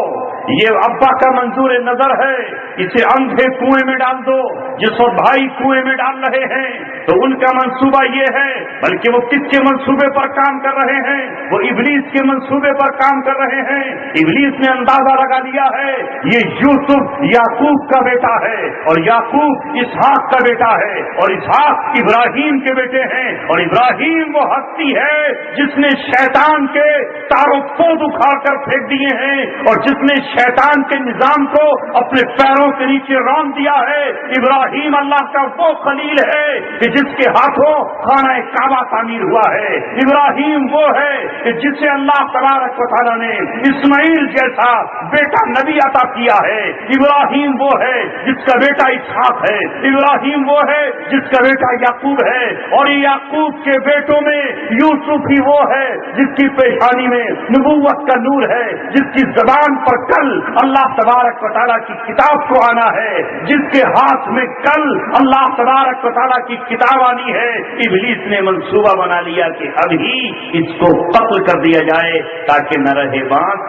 یہ ابا کا منظور نظر ہے، اسے اندھے کنویں میں ڈال دو۔ جس وقت بھائی کنویں میں ڈال رہے ہیں تو ان کا منصوبہ یہ ہے، بلکہ وہ کس کے منصوبے پر کام کر رہے ہیں؟ وہ ابلیس کے منصوبے پر کام کر رہے ہیں۔ ابلیس نے اندازہ لگا لیا ہے یہ یوسف یعقوب کا بیٹا ہے اور یعقوب اسحاق کا بیٹا ہے اور اسحاق ابراہیم کے بیٹے ہیں اور ابراہیم وہ ہستی ہے جس نے شیطان کے تاروں پود اکھاڑ کر پھینک دیے ہیں اور جس نے شیطان کے نظام کو اپنے پیروں کے نیچے رون دیا ہے۔ ابراہیم اللہ کا وہ خلیل ہے کہ جس کے ہاتھوں خانہ کعبہ تعمیر ہوا ہے۔ ابراہیم وہ ہے کہ جسے اللہ تبارک و تعالیٰ نے اسماعیل جیسا بیٹا نبی عطا کیا ہے۔ ابراہیم وہ ہے جس کا بیٹا اسحاق ہے۔ ابراہیم وہ ہے جس کا بیٹا یعقوب ہے، اور یعقوب کے بیٹوں میں یوسف ہی وہ ہے جس کی پیشانی میں نبوت کا نور ہے، جس کی زبان پر کل اللہ تبارک و تعالیٰ کی کتاب کو آنا ہے، جس کے ہاتھ میں کل اللہ تبارک و تعالیٰ کی کتاب آنی ہے۔ ابلیس نے منصوبہ بنا لیا کہ ابھی اس کو قتل کر دیا جائے تاکہ نہ رہے بانس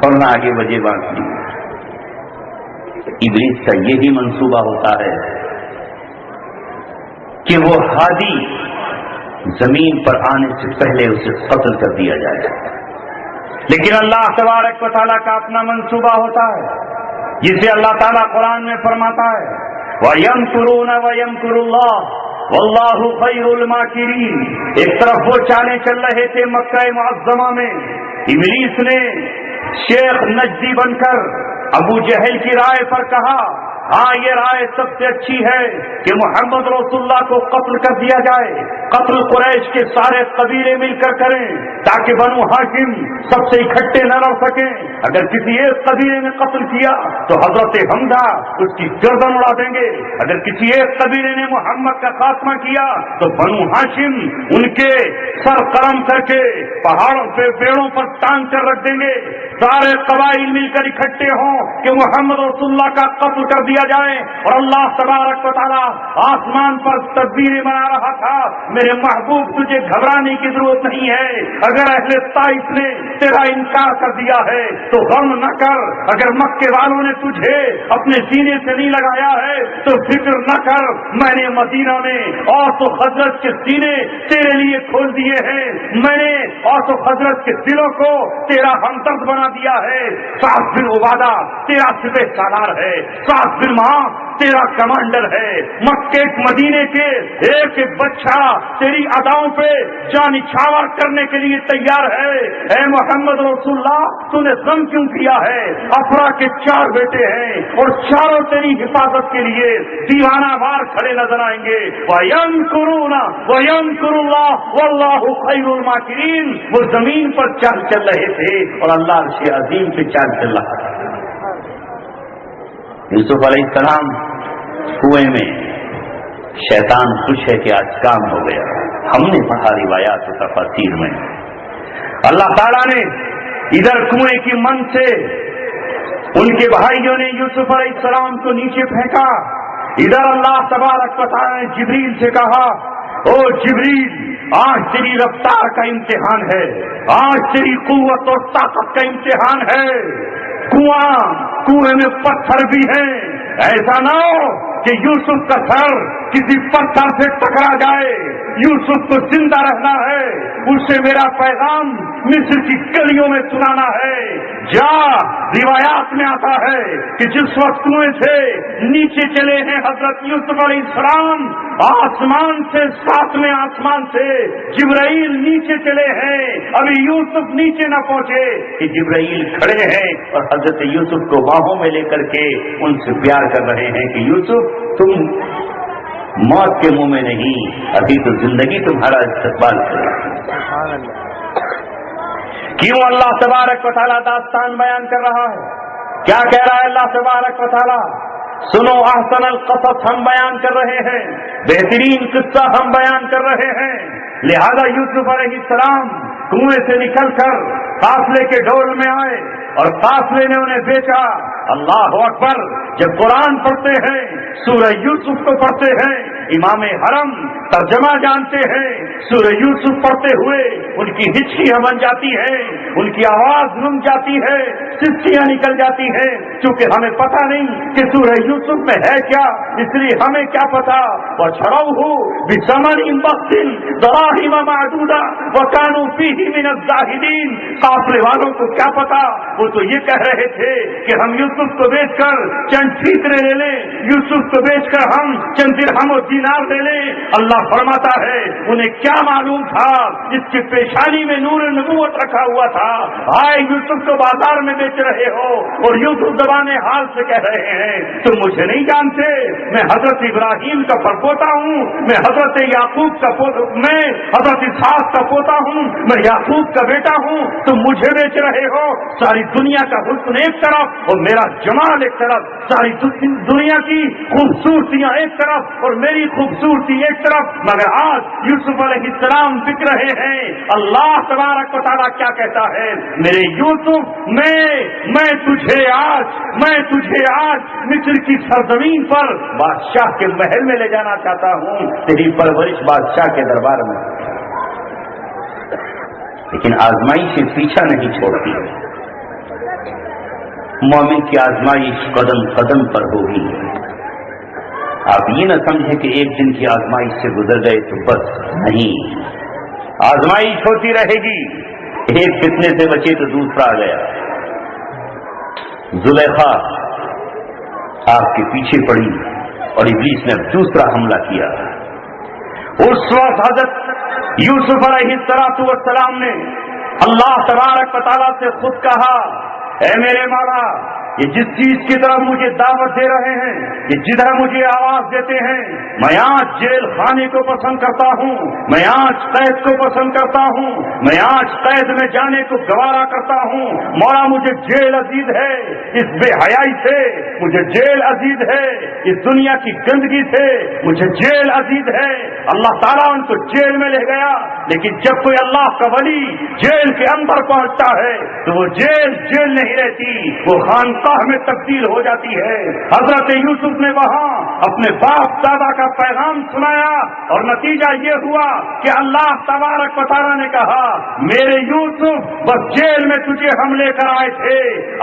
اور نہ آگے بجے بانسری۔ ابلیس کا یہی منصوبہ ہوتا ہے کہ وہ ہادی زمین پر آنے سے پہلے اسے قتل کر دیا جائے، لیکن اللہ تبارک و تعالیٰ کا اپنا منصوبہ ہوتا ہے، جسے اللہ تعالیٰ قرآن میں فرماتا ہے وَيَمْكُرُونَ وَيَمْكُرُ اللَّهُ وَاللَّهُ خَيْرُ الْمَاكِرِينَ۔ ایک طرف وہ چالیں چل رہے تھے مکہ معظمہ میں، ابلیس نے شیخ نجدی بن کر ابو جہل کی رائے پر کہا ہاں یہ رائے سب سے اچھی ہے کہ محمد رسول اللہ کو قتل کر دیا جائے، قتل قریش کے سارے قبیلے مل کر کریں تاکہ بنو ہاشم سب سے اکٹھے نہ رہ سکیں۔ اگر کسی ایک قبیلے نے قتل کیا تو حضرت حمزہ اس کی گردن اڑا دیں گے، اگر کسی ایک قبیلے نے محمد کا خاتمہ کیا تو بنو ہاشم ان کے سر قلم کر کے پہاڑوں پہ پیڑوں پر ٹانگ کر رکھ دیں گے۔ سارے قبائل مل کر اکٹھے ہوں کہ محمد رسول اللہ کا قتل کر دیا جائے، اور اللہ تبارک و تعالیٰ آسمان پر تدبیریں بنا رہا تھا۔ میرے محبوب تجھے گھبرانے کی ضرورت نہیں ہے، اگر اہل طائف نے تیرا انکار کر دیا ہے تو غم نہ کر، اگر مکے والوں نے تجھے اپنے سینے سے نہیں لگایا ہے تو فکر نہ کر، میں نے مدینہ میں اوس و خزرج کے سینے تیرے لیے کھول دیے ہیں، میں نے اوس و خزرج کے دلوں کو تیرا ہمدرد بنا دیا ہے۔ سعد بن عبادہ تیرا سپہ سالار ہے، سعد بن معاذ تیرا کمانڈر ہے، مکے مدینے کے ایک ایک بچہ تیری اداؤں پہ جان نچھاور کرنے کے لیے تیار ہے۔ اے محمد رسول اللہ تو نے غم کیوں کیا ہے؟ افرا کے 4 بیٹے ہیں اور چاروں تیری حفاظت کے لیے دیوانہ وار کھڑے نظر آئیں گے۔ وَيَمْكُرُونَ وَيَمْكُرُ اللَّهُ وَاللَّهُ خَيْرُ الْمَاكِرِينَ۔ وہ زمین پر چال چل رہے تھے اور اللہ عرش عظیم پہ چال چل رہا تھا۔ یوسف علیہ السلام کنویں میں، شیطان خوش ہے کہ آج کام ہو گیا۔ ہم نے پڑھا روایات و تفاسیر میں اللہ تعالیٰ نے ادھر کنویں کی من سے ان کے بھائیوں نے یوسف علیہ السلام کو نیچے پھینکا، ادھر اللہ تبارک و تعالیٰ نے جبریل سے کہا او جبریل آج تیری رفتار کا امتحان ہے، آج تیری قوت اور طاقت کا امتحان ہے۔ کنویں میں پتھر بھی ہیں، ایسا نہ ہو کہ یوسف کا سر کسی پتھر سے ٹکرا جائے، یوسف کو زندہ رہنا ہے، اسے میرا پیغام مصر کی گلیوں میں سنانا ہے۔ جا، روایات میں آتا ہے کہ جس وقت کنویں سے نیچے چلے ہیں حضرت یوسف علیہ السلام، آسمان سے 7ویں آسمان سے جبرائیل نیچے چلے ہیں، ابھی یوسف نیچے نہ پہنچے کہ جبرائیل کھڑے ہیں اور حضرت یوسف کو باہوں میں لے کر کے ان سے پیار کر رہے ہیں کہ یوسف تم موت کے منہ میں نہیں، ابھی تو زندگی تمہارا استقبال کرے۔ کیوں اللہ تبارک و تعالیٰ داستان بیان کر رہا ہے؟ کیا کہہ رہا ہے اللہ تبارک و تعالیٰ؟ سنو، احسن القصص ہم بیان کر رہے ہیں، بہترین قصہ ہم بیان کر رہے ہیں۔ لہذا یوسف علیہ السلام کنویں سے نکل کر قافلے کے ڈول میں آئے اور قافلے نے انہیں بیچا۔ اللہ اکبر! جب قرآن پڑھتے ہیں، سورہ یوسف کو پڑھتے ہیں، امام حرم ترجمہ جانتے ہیں، سورہ یوسف پڑھتے ہوئے ان کی ہچکیاں بن جاتی ہیں، ان کی آواز رک جاتی ہے، سسکیاں نکل جاتی ہیں، کیونکہ ہمیں پتہ نہیں کہ سورہ یوسف میں ہے کیا، اس لیے ہمیں کیا پتا۔ وَشَرَوْهُ بِثَمَنٍ بَخْسٍ دَرَاهِمَ مَعْدُودَةٍ وَكَانُوا فِيهِ مِنَ الزَّاهِدِينَ۔ قافلے والوں کو کیا پتا، وہ تو یہ کہہ رہے تھے کہ ہم یوسف کو بیچ کر چند ٹھیکرے لے لیں، یوسف کو بیچ کر ہم چند درہم و دینار دے لیں. اللہ فرماتا ہے انہیں کیا معلوم تھا جس کی پیشانی میں نور نبوت رکھا ہوا تھا. آئے یوسف کو بازار میں بیچ رہے ہو اور یوسف زبان حال سے کہہ رہے ہیں تم مجھے نہیں جانتے, میں حضرت ابراہیم کا پڑپوتا ہوں, میں حضرت یعقوب کا میں حضرت اسحاق کا پوتا ہوں, میں یعقوب کا بیٹا ہوں. تم مجھے بیچ رہے ہو. ساری دنیا کا حسن ایک طرف اور میرا جمال ایک طرف, ساری دنیا کی خوبصورتیاں ایک طرف اور میری خوبصورتی ایک طرف. مگر آج یوسف علیہ السلام بک رہے ہیں. اللہ تبارک و تعالیٰ کیا کہتا ہے, میرے یوسف میں تجھے آج مصر کی سرزمین پر بادشاہ کے محل میں لے جانا چاہتا ہوں, تیری پرورش بادشاہ کے دربار میں. لیکن آزمائش سے پیچھا نہیں چھوڑتی. مومن کی آزمائش قدم قدم پر ہوگی. آپ یہ نہ سمجھیں کہ ایک دن کی آزمائش سے گزر گئے تو بس نہیں, آزمائش ہوتی رہے گی. ایک فتنے سے بچے تو دوسرا آ گیا. زلیخا آپ کے پیچھے پڑی اور ابلیس نے دوسرا حملہ کیا. اس وقت حضرت یوسف علیہ السلام نے اللہ تبارک و تعالیٰ سے خود کہا, اے میرے مولا, یہ جس چیز کی طرف مجھے دعوت دے رہے ہیں, یہ جدھر مجھے آواز دیتے ہیں, میں آج جیل خانے کو پسند کرتا ہوں, میں آج قید کو پسند کرتا ہوں, میں آج قید میں جانے کو گوارا کرتا ہوں. مولا مجھے جیل عزیز ہے, اس بے حیائی سے مجھے جیل عزیز ہے, اس دنیا کی گندگی سے مجھے جیل عزیز ہے. اللہ تعالیٰ ان کو جیل میں لے گیا. لیکن جب کوئی اللہ کا ولی جیل کے اندر پہنچتا ہے تو وہ جیل نہیں رہتی, وہ خانقاہ میں تبدیل ہو جاتی ہے. حضرت یوسف نے وہاں اپنے باپ دادا کا پیغام سنایا اور نتیجہ یہ ہوا کہ اللہ تبارک و تعالیٰ نے کہا, میرے یوسف بس جیل میں تجھے ہم لے کر آئے تھے,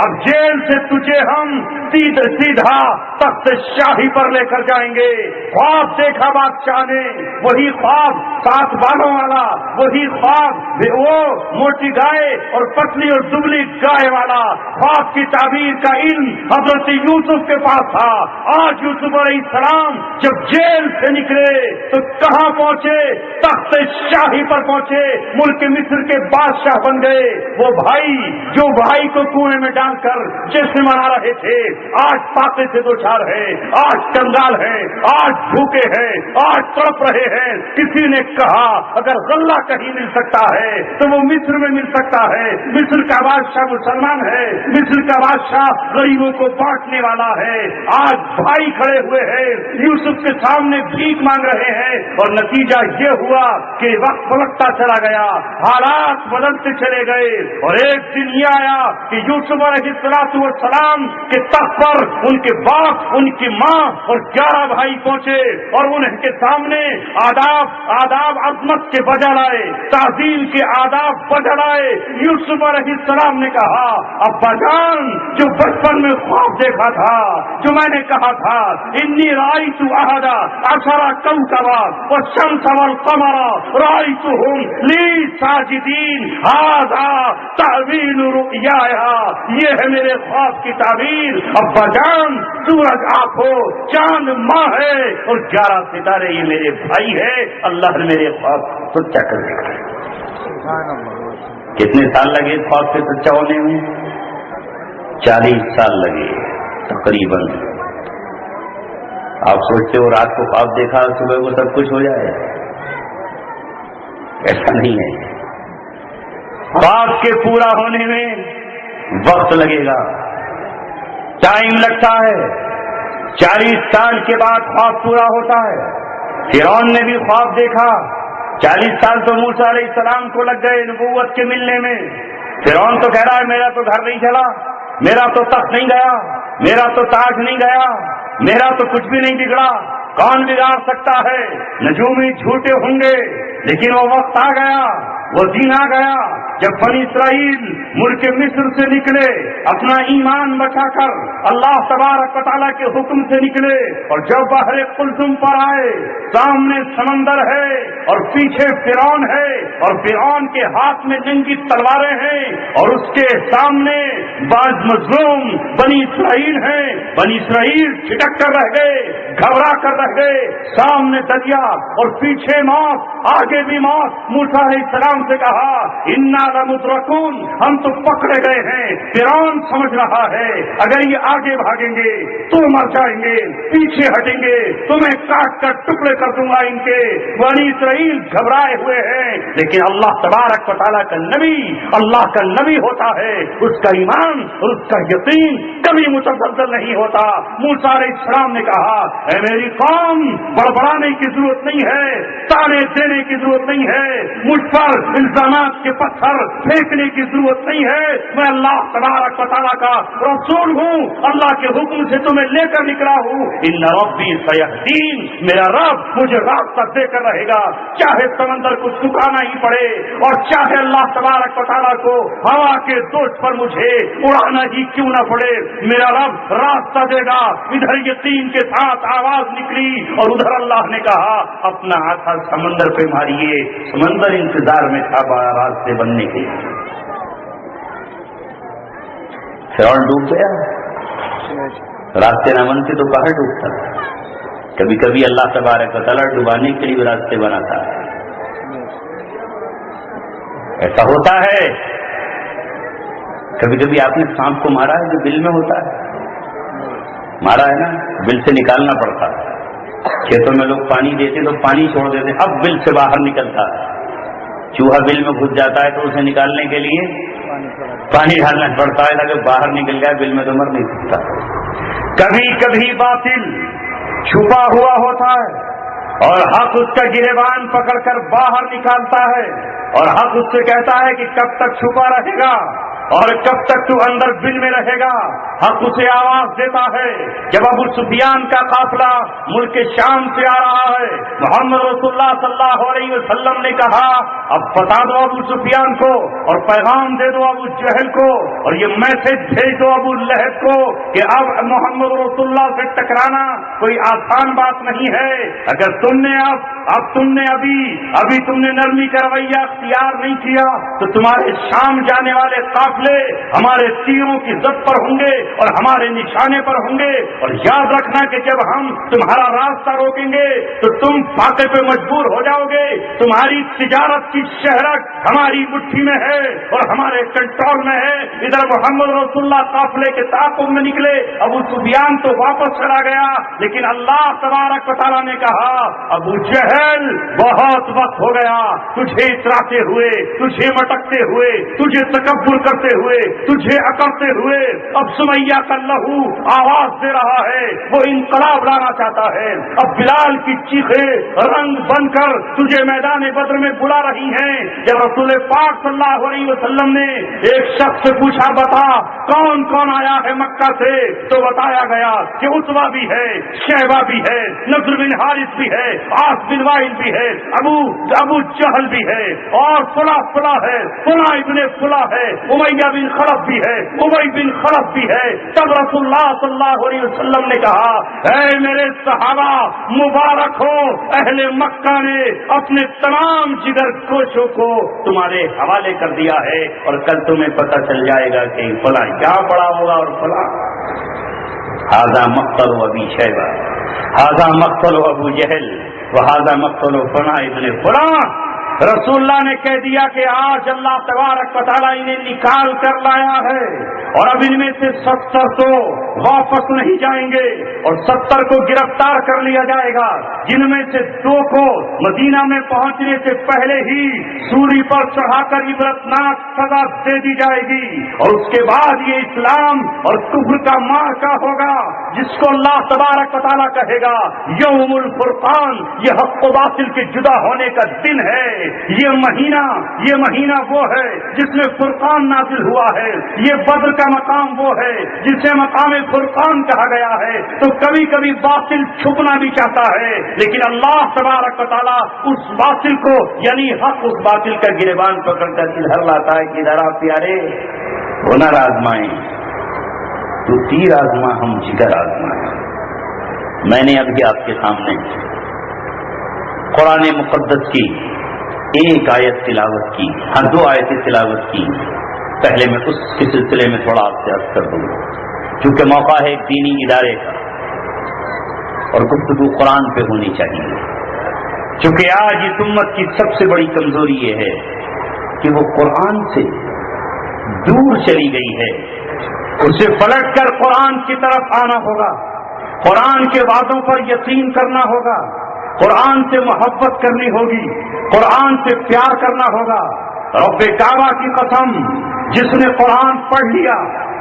اب جیل سے تجھے ہم سیدھا تخت شاہی پر لے کر جائیں گے. خواب دیکھا بادشاہ نے, وہی خواب 7 بالوں والا, وہی خواب وہ موٹی گائے اور پتلی اور دبلی گائے والا. خواب کی تعبیر کا علم حضرت یوسف کے پاس تھا. آج یوسف علیہ السلام جب جیل سے نکلے تو کہاں پہنچے؟ تخت شاہی پر پہنچے, ملک مصر کے بادشاہ بن گئے. وہ بھائی جو بھائی کو کنویں میں ڈال کر جشن منا رہے تھے, آج فاقے سے دوچار ہے, آج کنگال ہے, آج بھوکے ہیں, آج تڑپ رہے ہیں. کسی نے کہا اگر غلہ کہیں مل سکتا ہے تو وہ مصر میں مل سکتا ہے. مصر کا بادشاہ مسلمان ہے, مصر کا بادشاہ غریبوں کو بانٹنے والا ہے. آج بھائی کھڑے ہوئے ہیں, یوسف کے سامنے بھیک مانگ رہے ہیں, اور نتیجہ یہ ہوا کہ وقت پلٹتا چلا گیا, حالات بدلتے چلے گئے. اور ایک دن یہ آیا کہ یوسف علیہ السلام کے تخت پر ان کے باپ, ان کی ماں اور 11 بھائی پہنچے اور ان کے سامنے آداب عظمت کے بجا لائے, تعظیم کے آداب بجا لائے. یوسف علیہ السلام نے کہا, ابا جان جو بچپن میں خواب دیکھا تھا, جو میں نے کہا تھا انی رأیت احد عشر کوكبا والشمس والقمر رأیتهم لی ساجدین ھذا تأویل رؤیایا, یہ ہے میرے خواب کی تعبیر. ابا جان سورج آپ ہو, چاند ماں ہے اور 11 ستارے یہ میرے بھائی ہے. اللہ نے میرے خواب سچا کر دیا. کتنے سال لگے خواب سے سچا ہونے میں؟ 40 سال لگے تقریباً. آپ سوچتے ہو رات کو خواب دیکھا صبح کو سب کچھ ہو جائے؟ ایسا نہیں ہے. خواب کے پورا ہونے میں وقت لگے گا, ٹائم لگتا ہے. 40 سال کے بعد خواب پورا ہوتا ہے. فرعون نے بھی خواب دیکھا. 40 سال تو موسیٰ علیہ السلام کو لگ گئے نبوت کے ملنے میں. فرعون تو کہہ رہا ہے میرا تو گھر نہیں چلا, میرا تو تخت نہیں گیا, میرا تو تاج نہیں گیا, میرا تو کچھ بھی نہیں بگڑا. کون بگاڑ سکتا ہے؟ نجومی جھوٹے ہوں گے, لیکن وہ وقت آ گیا, وہ دن آ گیا جب بنی اسرائیل ملک مصر سے نکلے اپنا ایمان بچا کر اللہ تبارک و تعالیٰ کے حکم سے نکلے، اور جب بحر قلزم پر آئے، سامنے سمندر ہے اور پیچھے فرعون ہے، اور فرعون کے ہاتھ میں ننگی تلواریں ہیں، اور اس کے سامنے بعض مظلوم بنی اسرائیل ہیں، بنی اسرائیل چھٹک کر رہ گئے، گھبرا کر رہ گئے، سامنے دریا اور پیچھے موت، آگے بھی موت۔ موسیٰ علیہ السلام سے کہا انا لمدرکون، ہم تو پکڑے گئے ہیں۔ فرعون سمجھ رہا ہے اگر یہ آگے بھاگیں گے تو مر جائیں گے، پیچھے ہٹیں گے تمہیں کاٹ کر ٹکڑے کر دوں گا ان کے۔ بنی اسرائیل گھبرائے ہوئے ہیں، لیکن اللہ تبارک و تعالیٰ کا نبی اللہ کا نبی ہوتا ہے، اس کا ایمان اور اس کا یقین کبھی متزلزل نہیں ہوتا۔ موسیٰ علیہ السلام نے کہا اے میری قوم، بڑبڑانے کی ضرورت نہیں ہے، تانے دینے کی ضرورت نہیں ہے، مجھ پر الزامات کے پتھر پھینکنے کی ضرورت نہیں ہے، میں اللہ تبارک و تعالیٰ کا رسول ہوں، اللہ کے حکم سے تمہیں لے کر نکلا ہوں۔ ان ربی سیہدین، میرا رب مجھے راستہ دے کر رہے گا، چاہے سمندر کو سکھانا ہی پڑے اور چاہے اللہ تبارک و تعالیٰ کو ہوا کے دوش پر مجھے اڑانا ہی کیوں نہ پڑے، میرا رب راستہ دے گا۔ ادھر یقین کے ساتھ آواز نکلی اور ادھر اللہ نے کہا اپنا ہاتھ سمندر پہ ماریے۔ سمندر انتظار میں تھا راستے بننے کے لیے۔ فرعون ڈوب گیا، راستے نہ بنتے تو باہر ڈوبتا۔ کبھی کبھی اللہ تبارک و تعالیٰ ڈبانے کے لیے راستے بناتا ہے، ایسا ہوتا ہے۔ کبھی کبھی آپ نے سانپ کو مارا ہے جو بل میں ہوتا ہے، مارا ہے نا، بل سے نکالنا پڑتا ہے۔ کھیتوں میں لوگ پانی دیتے تو پانی چھوڑ دیتے، اب بل سے باہر نکلتا ہے۔ چوہا بل میں گھس جاتا ہے تو اسے نکالنے کے لیے پانی ڈالنا پڑتا ہے، اگر باہر نکل گیا بل میں تو مر نہیں سکتا۔ کبھی کبھی باطل چھپا ہوا ہوتا ہے اور حق اس کا گریبان پکڑ کر باہر نکالتا ہے، اور حق اس سے کہتا ہے کہ کب تک چھپا رہے گا اور کب تک تو اندر بل میں رہے گا۔ حق اسے آواز دیتا ہے۔ جب ابو سفیان کا قافلہ ملک شام سے آ رہا ہے، محمد رسول اللہ صلی اللہ علیہ وسلم نے کہا اب بتا دو ابو سفیان کو اور پیغام دے دو ابو جہل کو اور یہ میسج بھیج دو ابو لہب کو کہ اب محمد رسول اللہ سے ٹکرانا کوئی آسان بات نہیں ہے۔ اگر تم نے ابھی تم نے نرمی کا رویہ اختیار نہیں کیا تو تمہارے شام جانے والے قافلے ہمارے تیروں کی زد پر ہوں گے اور ہمارے نشانے پر ہوں گے، اور یاد رکھنا کہ جب ہم تمہارا راستہ روکیں گے تو تم فاقے پہ مجبور ہو جاؤ گے۔ تمہاری تجارت کی شہرت ہماری مٹھی میں ہے اور ہمارے کنٹرول میں ہے۔ ادھر محمد رسول اللہ قافلے کے تعاقب میں نکلے، ابو سفیان تو واپس چلا گیا، لیکن اللہ تبارک و تعالیٰ نے کہا ابو جہل بہت وقت ہو گیا تجھے اتراتے ہوئے، تجھے مٹکتے ہوئے، تجھے تکبر کرتے ہوئے، تجھے اکڑتے ہوئے۔ اب سمیہ کا لہو آواز دے رہا ہے، وہ انقلاب لانا چاہتا ہے۔ اب بلال کی چیخیں رنگ بن کر تجھے میدان بدر میں بلا رہی ہیں۔ جب رسول پاک صلی اللہ علیہ وسلم نے ایک شخص سے پوچھا بتا کون کون آیا ہے مکہ سے، تو بتایا گیا کہ عتبہ بھی ہے، شیبہ بھی ہے، نضر بن حارث بھی ہے، عاص بن وائل بھی ہے، ابو جہل بھی ہے، اور فلاں ہے، فلاں ابن فلاں ہے، امیہ بن خلف بھی ہے، ابی بن خلف بھی ہے۔ تب رسول اللہ صلی اللہ علیہ وسلم نے کہا اے میرے صحابہ مبارک ہو، اہل مکہ نے اپنے تمام جگر کوشوں کو تمہارے حوالے کر دیا ہے، اور کل تمہیں پتہ چل جائے گا کہ فلاں کیا پڑا ہوگا اور فلاں۔ ھذا مقتل ابی شیبہ، ھذا مقتل ابو جہل، وھذا مقتل فلاں ابن فلاں۔ رسول اللہ نے کہہ دیا کہ آج اللہ تبارک و تعالیٰ انہیں نکال کر لایا ہے، اور اب ان میں سے 70 تو واپس نہیں جائیں گے، اور 70 کو گرفتار کر لیا جائے گا، جن میں سے 2 کو مدینہ میں پہنچنے سے پہلے ہی سولی پر چڑھا کر عبرتناک سزا دے دی جائے گی، اور اس کے بعد یہ اسلام اور کفر کا مارکا ہوگا، جس کو اللہ تبارک و تعالیٰ کہے گا یوم الفرقان، یہ حق و باطل کے جدا ہونے کا دن ہے۔ یہ مہینہ وہ ہے جس میں فرقان نازل ہوا ہے، یہ بدر کا مقام وہ ہے جسے مقام فرقان کہا گیا ہے تو کبھی کبھی باطل چھپنا بھی چاہتا ہے، لیکن اللہ تبارک و تعالیٰ اس باطل کو یعنی حق اس باطل کا گریبان پکڑ کر ادھر لاتا ہے کہ ادھر آپ پیارے ہنر آزمائیں، تو تیر آزما ہم جگر آزمائیں۔ میں نے ابھی آپ کے سامنے قرآن مقدس کی ایک آیت تلاوت کی، ہاں 2 آیتیں تلاوت کی۔ پہلے میں اس کے سلسلے میں تھوڑا آپ سے عرض کر دوں گا، چونکہ موقع ہے ایک دینی ادارے کا اور گفتگو قرآن پہ ہونی چاہیے، چونکہ آج اس امت کی سب سے بڑی کمزوری یہ ہے کہ وہ قرآن سے دور چلی گئی ہے۔ اسے پلٹ کر قرآن کی طرف آنا ہوگا، قرآن کے وعدوں پر یقین کرنا ہوگا، قرآن سے محبت کرنی ہوگی، قرآن سے پیار کرنا ہوگا۔ رب کعبہ کی قسم، جس نے قرآن پڑھ لیا،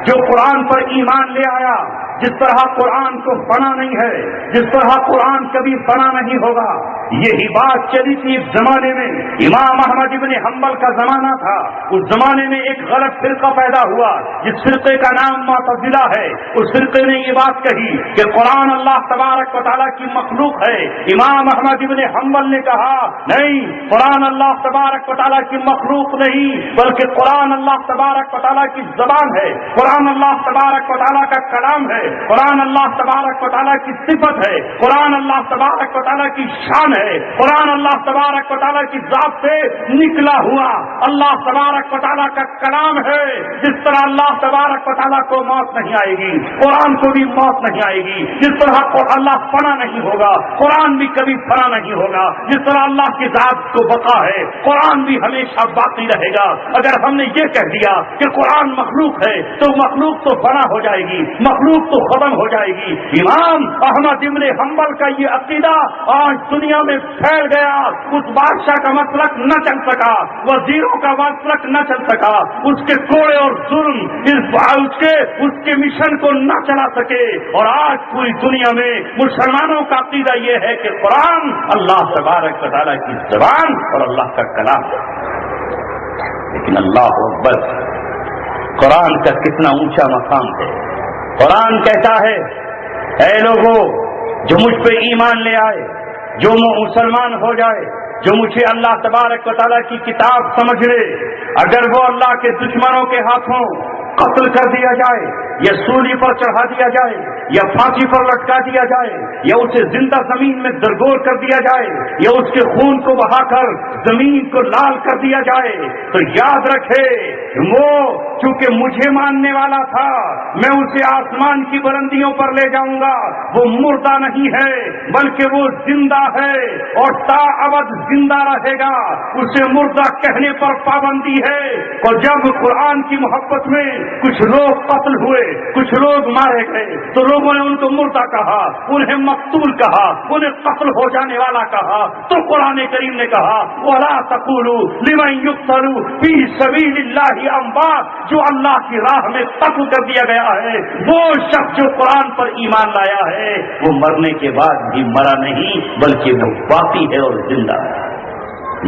جو قرآن پر ایمان لے آیا، جس طرح قرآن کو فنا نہیں ہے، جس طرح قرآن کبھی فنا نہیں ہوگا، یہی بات چلی تھی اس زمانے میں۔ امام احمد ابن حنبل کا زمانہ تھا، اس زمانے میں ایک غلط فرقہ پیدا ہوا جس فرقے کا نام معتزلہ ہے۔ اس فرقے نے یہ بات کہی کہ قرآن اللہ تبارک و تعالیٰ کی مخلوق ہے۔ امام احمد ابن حنبل نے کہا نہیں، قرآن اللہ تبارک و تعالیٰ کی مخلوق نہیں، بلکہ قرآن اللہ تبارک و تعالیٰ کی زبان ہے، قرآن اللہ تبارک و تعالیٰ کا کلام ہے، قرآن اللہ تبارک و تعالیٰ کی صفت ہے، قرآن اللہ تبارک و تعالیٰ کی شان ہے، قرآن اللہ تبارک و تعالیٰ کی ذات سے نکلا ہوا اللہ تبارک و تعالیٰ کا کلام ہے۔ جس طرح اللہ تبارک و تعالیٰ کو موت نہیں آئے گی، قرآن کو بھی موت نہیں آئے گی۔ جس طرح اللہ فنا نہیں ہوگا، قرآن بھی کبھی فنا نہیں ہوگا۔ جس طرح اللہ کی ذات کو بقا ہے، قرآن بھی ہمیشہ باقی رہے گا۔ اگر ہم نے یہ کہہ دیا کہ قرآن مخلوق ہے تو مخلوق تو فنا ہو جائے گی، مخلوق تو ختم ہو جائے گی۔ امام احمد ابن حنبل کا یہ عقیدہ آج دنیا میں پھیل گیا۔ اس بادشاہ کا مسلک نہ چل سکا، وزیروں کا مسلک نہ چل سکا، اس کے کوڑے اور ظلم اس کے مشن کو نہ چلا سکے، اور آج پوری دنیا میں مسلمانوں کا عقیدہ یہ ہے کہ قرآن اللہ تبارک و تعالیٰ کی زبان اور اللہ کا کلام ہے۔ لیکن اللہ اکبر، قرآن کا کتنا اونچا مقام ہے۔ قرآن کہتا ہے اے لوگوں جو مجھ پہ ایمان لے آئے، جو مسلمان ہو جائے، جو مجھے اللہ تبارک و تعالیٰ کی کتاب سمجھ لے، اگر وہ اللہ کے دشمنوں کے ہاتھوں قتل کر دیا جائے یا سولی پر چڑھا دیا جائے یا پھانسی پر لٹکا دیا جائے یا اسے زندہ زمین میں درگور کر دیا جائے یا اس کے خون کو بہا کر زمین کو لال کر دیا جائے، تو یاد رکھے وہ چونکہ مجھے ماننے والا تھا، میں اسے آسمان کی بلندیوں پر لے جاؤں گا۔ وہ مردہ نہیں ہے بلکہ وہ زندہ ہے اور تا ابد زندہ رہے گا۔ اسے مردہ کہنے پر پابندی ہے۔ اور جب قرآن کی محبت میں کچھ لوگ قتل ہوئے، کچھ لوگ مارے گئے، تو لوگوں نے ان کو مردہ کہا، انہیں مقتول کہا، انہیں قتل ہو جانے والا کہا۔ تو قرآن کریم نے کہا وَلَا تَقُولُوا لِمَن يُقْتَلُ فِي سَبِيلِ اللَّهِ أَمْوَاتٌ، جو اللہ کی راہ میں قتل کر دیا گیا ہے، وہ شخص جو قرآن پر ایمان لایا ہے وہ مرنے کے بعد بھی مرا نہیں بلکہ وہ باقی ہے اور زندہ ہے۔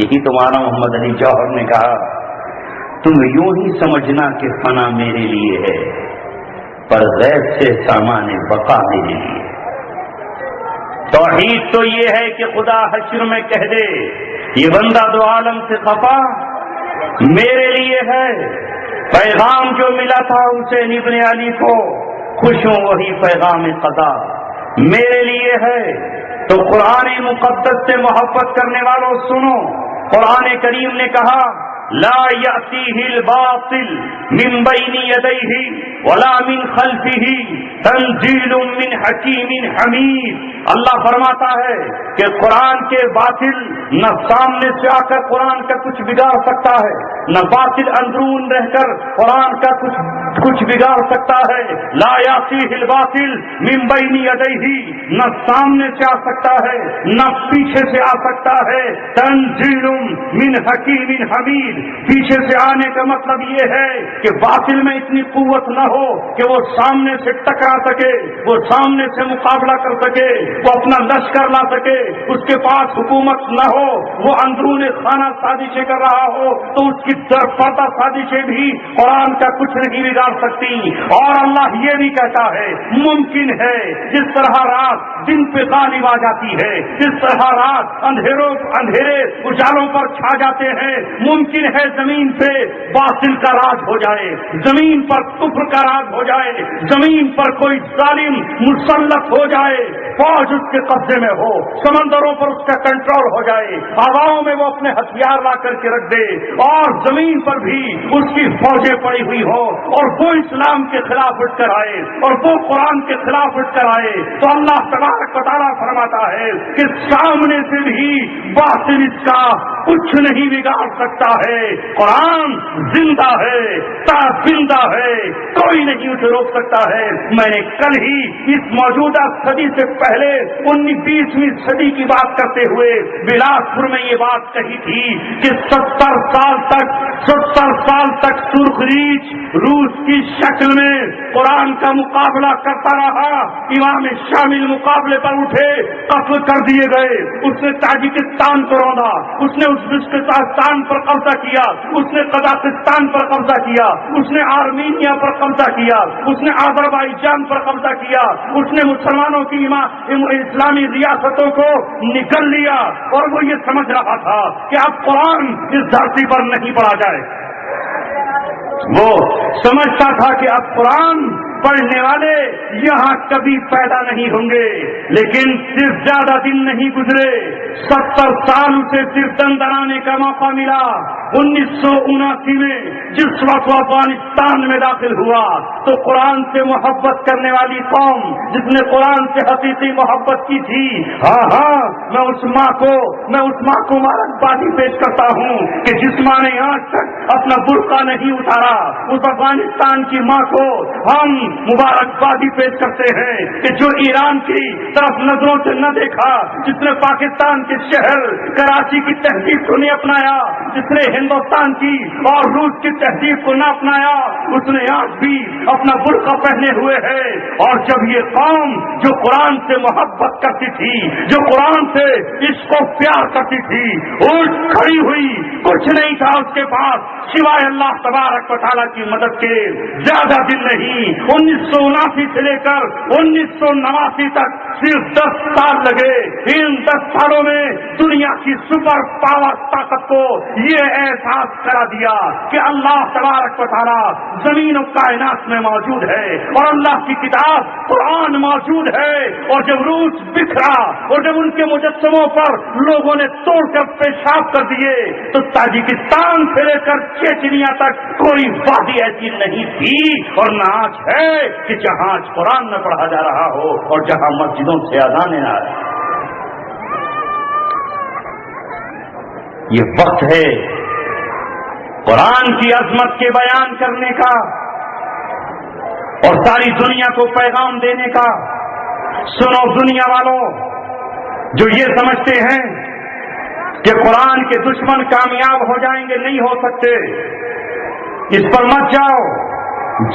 یہی تو مولانا محمد علی جوہر نے کہا تم یوں ہی سمجھنا کہ فنا میرے لیے ہے، پر غیب سے سامان بقا میرے لیے۔ توحید تو یہ ہے کہ خدا حشر میں کہہ دے یہ بندہ دو عالم سے خفا میرے لیے ہے۔ پیغام جو ملا تھا حسین ابن علی کو، خوش ہوں وہی پیغام قضا میرے لیے ہے۔ تو قرآن مقدس سے محبت کرنے والوں سنو، قرآن کریم نے کہا لا یأتیہ الباطل من بین یدیہ ولا من خلفہ تنزیل من حکیم حمید۔ اللہ فرماتا ہے کہ قرآن کے باطل نہ سامنے سے آ کر قرآن کا کچھ بگاڑ سکتا ہے، نہ باطل اندرون رہ کر قرآن کا کچھ بگاڑ سکتا ہے۔ لا یأتیہ الباطل من بین یدیہ، نہ سامنے سے آ سکتا ہے نہ پیچھے سے آ سکتا ہے۔ تنزیل من حکیم حمید، پیچھے سے آنے کا مطلب یہ ہے کہ باطل میں اتنی قوت نہ ہو کہ وہ سامنے سے ٹکرا سکے، وہ سامنے سے مقابلہ کر سکے، وہ اپنا لشکر لا سکے، اس کے پاس حکومت نہ ہو، وہ اندرون خانہ سازشیں کر رہا ہو تو اس کی درپردہ سازشیں بھی قرآن کا کچھ نہیں بگاڑ سکتی۔ اور اللہ یہ بھی کہتا ہے ممکن ہے جس طرح رات دن پہ غالب آ جاتی ہے، جس طرح رات اندھیرے اجالوں پر چھا جاتے ہیں، ممکن ہے زمین پہ باطل کا راج ہو جائے، زمین پر کفر کا راج ہو جائے، زمین پر کوئی ظالم مسلط ہو جائے، فوج اس کے قبضے میں ہو، سمندروں پر اس کا کنٹرول ہو جائے، ہواؤں میں وہ اپنے ہتھیار لا کر کے رکھ دے، اور زمین پر بھی اس کی فوجیں پڑی ہوئی ہو، اور وہ اسلام کے خلاف اٹھ کر آئے اور وہ قرآن کے خلاف اٹھ کر آئے، تو اللہ تبارک و تعالیٰ فرماتا ہے کہ سامنے سے بھی باطل اس کا کچھ نہیں بگاڑ سکتا ہے۔ قرآن زندہ ہے، تازندہ ہے، کوئی نہیں اسے روک سکتا ہے۔ میں نے کل ہی اس موجودہ صدی سے پہلے 19ویں صدی کی بات کرتے ہوئے بلاسپور میں یہ بات کہی تھی کہ 70 سال تک سرخ ریچھ روس کی شکل میں قرآن کا مقابلہ کرتا رہا، امام شامل مقابلے پر اٹھے، قتل کر دیے گئے، اس نے تاجکستان کو روندا، اس نے ازبکستان پر قبضہ کیا، اس نے قزاقستان پر قبضہ کیا، اس نے آرمینیا پر قبضہ کیا، اس نے آذربائیجان پر قبضہ کیا، اس نے مسلمانوں کی اسلامی ریاستوں کو نگل لیا، اور وہ یہ سمجھ رہا تھا کہ اب قرآن اس دھرتی پر نہیں پڑھا جائے۔ وہ سمجھتا تھا کہ اب قرآن پڑھنے والے یہاں کبھی پیدا نہیں ہوں گے، لیکن صرف زیادہ دن نہیں گزرے، 70 سال اسے صرف دندرانے کا موقع ملا۔ 1979 میں جس وقت وہ افغانستان میں داخل ہوا تو قرآن سے محبت کرنے والی قوم جس نے قرآن سے حقیقی محبت کی تھی، میں اس ماں کو مبارکبادی پیش کرتا ہوں کہ جس ماں نے آج تک اپنا برقع نہیں اتارا، اس افغانستان کی ماں کو ہم مبارکبادی پیش کرتے ہیں کہ جو ایران کی طرف نظروں سے نہ دیکھا، جس نے پاکستان کے شہر کراچی کی تہذیب کو نہیں اپنایا، جس نے ہندوستان کی اور روس کی تہذیب کو نہ اپنایا، اس نے آج بھی اپنا برقع پہنے ہوئے ہے۔ اور جب یہ قوم جو قرآن سے محبت کرتی تھی، جو قرآن سے عشق و پیار کرتی تھی، اٹھ کھڑی ہوئی، کچھ نہیں تھا اس کے پاس سوائے اللہ تبارک و تعالیٰ کی مدد کے۔ زیادہ دن نہیں، 1979 سے لے کر 1989 تک صرف 10 سال لگے۔ ان 10 سالوں میں دنیا کی سپر پاور طاقت کو یہ احساس کرا دیا کہ اللہ تبارک و تعالیٰ زمین و کائنات میں موجود ہے اور اللہ کی کتاب قرآن موجود ہے۔ اور جب روس بکھرا اور جب ان کے مجسموں پر لوگوں نے توڑ کر پیشاب کر دیے تو تاجکستان سے لے کر چیچنیا تک کوئی وادی ایسی نہیں تھی اور نہ آج ہے کہ جہاں آج قرآن نہ پڑھا جا رہا ہو اور جہاں مسجدوں سے اذانیں نہ آ رہی۔ یہ وقت ہے قرآن کی عظمت کے بیان کرنے کا اور ساری دنیا کو پیغام دینے کا۔ سنو دنیا والوں جو یہ سمجھتے ہیں کہ قرآن کے دشمن کامیاب ہو جائیں گے، نہیں ہو سکتے، اس پر مت جاؤ۔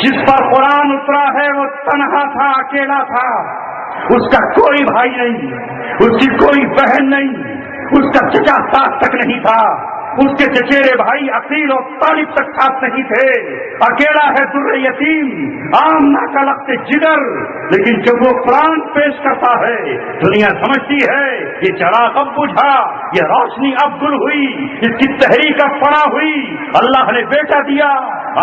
جس پر قرآن اترا ہے وہ تنہا تھا، اکیلا تھا، اس کا کوئی بھائی نہیں، اس کی کوئی بہن نہیں، اس کا چچا ساتھ تک نہیں تھا، اس کے چچیرے بھائی عقیل اور طالب تک ساتھ نہیں تھے، اکیلا ہے در یتیم، آمنہ کا لخت جگر۔ لیکن جب وہ قرآن پیش کرتا ہے دنیا سمجھتی ہے یہ چراغ اب بجھا، یہ روشنی اب گل ہوئی، اس کی تحریک اب پڑا ہوئی، اللہ نے بیٹا دیا،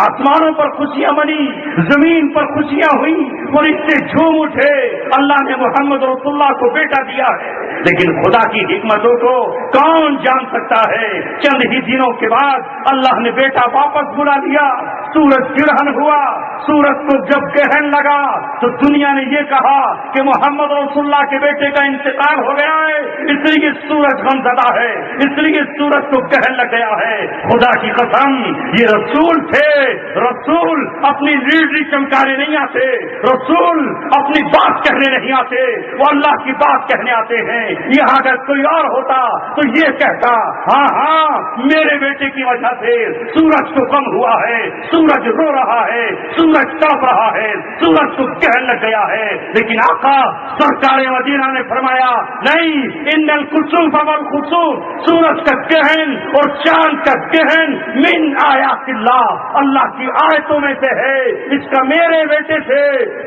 آسمانوں پر خوشیاں منی، زمین پر خوشیاں ہوئی، فرشتے جھوم اٹھے، اللہ نے محمد رسول اللہ کو بیٹا دیا ہے۔ لیکن خدا کی حکمتوں کو کون جان سکتا ہے؟ چند ہی دنوں کے بعد اللہ نے بیٹا واپس بلا لیا، سورج گرہن ہوا، سورج کو جب گرہن لگا تو دنیا نے یہ کہا کہ محمد رسول اللہ کے بیٹے کا انتقال ہو گیا ہے، اس لیے سورج غمزدہ ہے، اس لیے سورج کو کہن لگ گیا ہے۔ خدا کی قسم یہ رسول تھے، رسول اپنی لیڈری چمکانے نہیں آتے، رسول اپنی بات کہنے نہیں آتے، وہ اللہ کی بات کہنے آتے ہیں۔ یہاں اگر کوئی اور ہوتا تو یہ کہتا ہاں ہاں میرے بیٹے کی وجہ سے سورج کو غم ہوا ہے، سورج رو رہا ہے، سورج تڑپ رہا ہے، سورج کو کہن لگ گیا ہے۔ لیکن آقا سرکار مدینہ نے فرمایا نہیں، ان الکسوف والخسوف، سورج کا کہن اور چاند کا کہن من آیات اللہ، اللہ کی آیتوں میں سے ہے، اس کا میرے بیٹے سے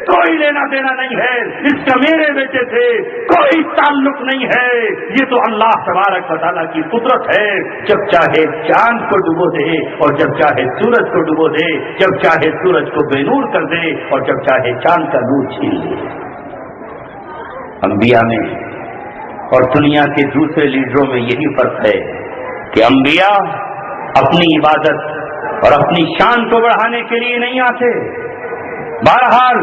کوئی لینا دینا نہیں ہے، اس کا میرے بیٹے سے کوئی تعلق نہیں ہے۔ یہ تو اللہ تبارک و تعالیٰ کی قدرت ہے، جب چاہے چاند کو ڈبو دے اور جب چاہے سورج کو ڈبو دے، جب چاہے سورج کو بے نور کر دے اور جب چاہے چاند کا نور چھین لے۔ انبیاء میں اور دنیا کے دوسرے لیڈروں میں یہی فرق ہے کہ انبیاء اپنی عبادت اور اپنی شان کو بڑھانے کے لیے نہیں آتے۔ بہرحال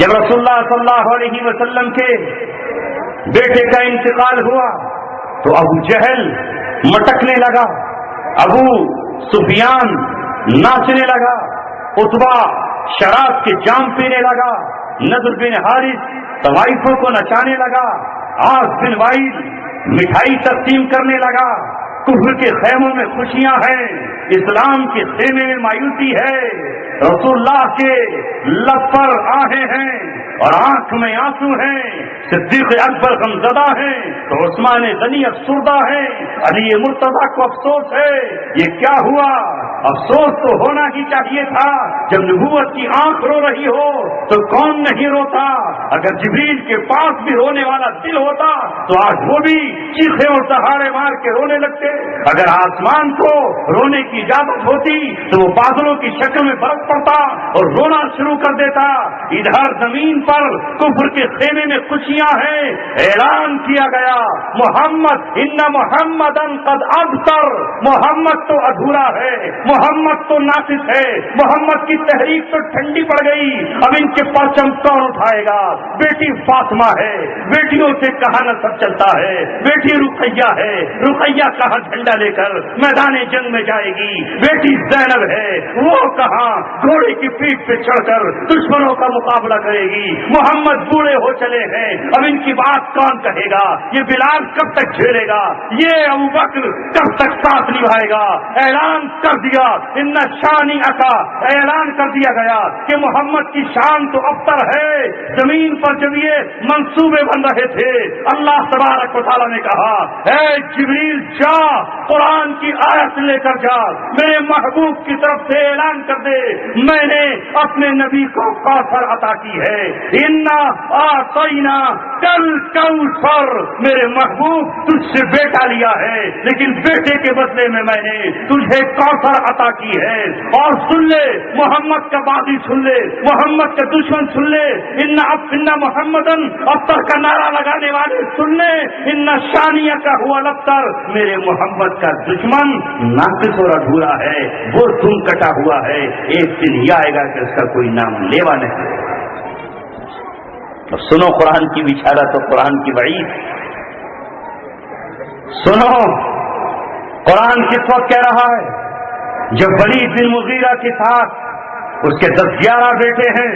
جب رسول اللہ صلی اللہ علیہ وسلم کے بیٹے کا انتقال ہوا تو ابو جہل مٹکنے لگا، ابو سفیان ناچنے لگا، عتبہ شراب کے جام پینے لگا، نضر بن حارث طوائفوں کو نچانے لگا، عاص بن وائل مٹھائی تقسیم کرنے لگا۔ کفر کے خیموں میں خوشیاں ہیں، اسلام کے خیمے میں مایوسی ہے۔ رسول اللہ کے لب پر آہیں ہیں اور آنکھ میں آنسو ہیں، صدیق اکبر غمزدہ ہیں تو عثمان غنی افسردہ ہیں، علی مرتضیٰ کو افسوس ہے۔ یہ کیا ہوا؟ افسوس تو ہونا ہی چاہیے تھا، جب نبوت کی آنکھ رو رہی ہو تو کون نہیں روتا؟ اگر جبریل کے پاس بھی رونے والا دل ہوتا تو آج وہ بھی چیخے اور دہاڑے مار کے رونے لگتے۔ اگر آسمان کو رونے کی اجازت ہوتی تو وہ بادلوں کی شکل میں برف پڑتا اور رونا شروع کر دیتا۔ ادھر زمین پر کفر کے خیمے میں خوشیاں ہیں، اعلان کیا گیا محمد ان محمدن قد ابتر، محمد تو ادھورا ہے، محمد تو ناقص ہے، محمد کی تحریک تو ٹھنڈی پڑ گئی، اب ان کے پرچم کون اٹھائے گا؟ بیٹی فاطمہ ہے، بیٹیوں سے کہاں نسب چلتا ہے، بیٹی رقیہ ہے، رقیہ کہاں جھنڈا لے کر میدان جنگ میں جائے گی، بیٹی زینب ہے، وہ کہاں گھوڑے کی پیٹھ پہ چڑھ کر دشمنوں کا مقابلہ کرے گی، محمد بوڑھے ہو چلے ہیں، اب ان کی بات کون کہے گا؟ یہ بلال کب تک جھیلے گا؟ یہ ابوبکر کب تک ساتھ نبھائے گا؟ اعلان کر دیا ان شانی عطا، اعلان کر دیا گیا کہ محمد کی شان تو ابتر ہے۔ زمین پر جب یہ منصوبے بن رہے تھے اللہ تبارک و تعالیٰ نے کہا اے جبریل جا قرآن کی آیت لے کر جا، میرے محبوب کی طرف سے اعلان کر دے میں نے اپنے نبی کو کوثر عطا کی ہے، انا آتینا کل کوثر، میرے محبوب تجھ سے بیٹا لیا ہے لیکن بیٹے کے بدلے میں نے تجھے کوثر عطا کی ہے۔ اور سن لے محمد کا باغی سن لے، محمد کا دشمن سن لے، ان محمدن ابتر کا نعرہ لگانے والے سن لے، ان شانیہ کا ہوا لبتر، میرے محمد کا دشمن ناقص اور ادھورا ہے، وہ تم کٹا ہوا ہے، ایک دن یہ آئے گا کہ اس کا کوئی نام لیوا نہیں۔ سنو قرآن کی بشارت اور قرآن کی وعید، سنو قرآن کس وقت کہہ رہا ہے جب ولید بن مغیرہ کے ساتھ اس کے 10-11 بیٹے ہیں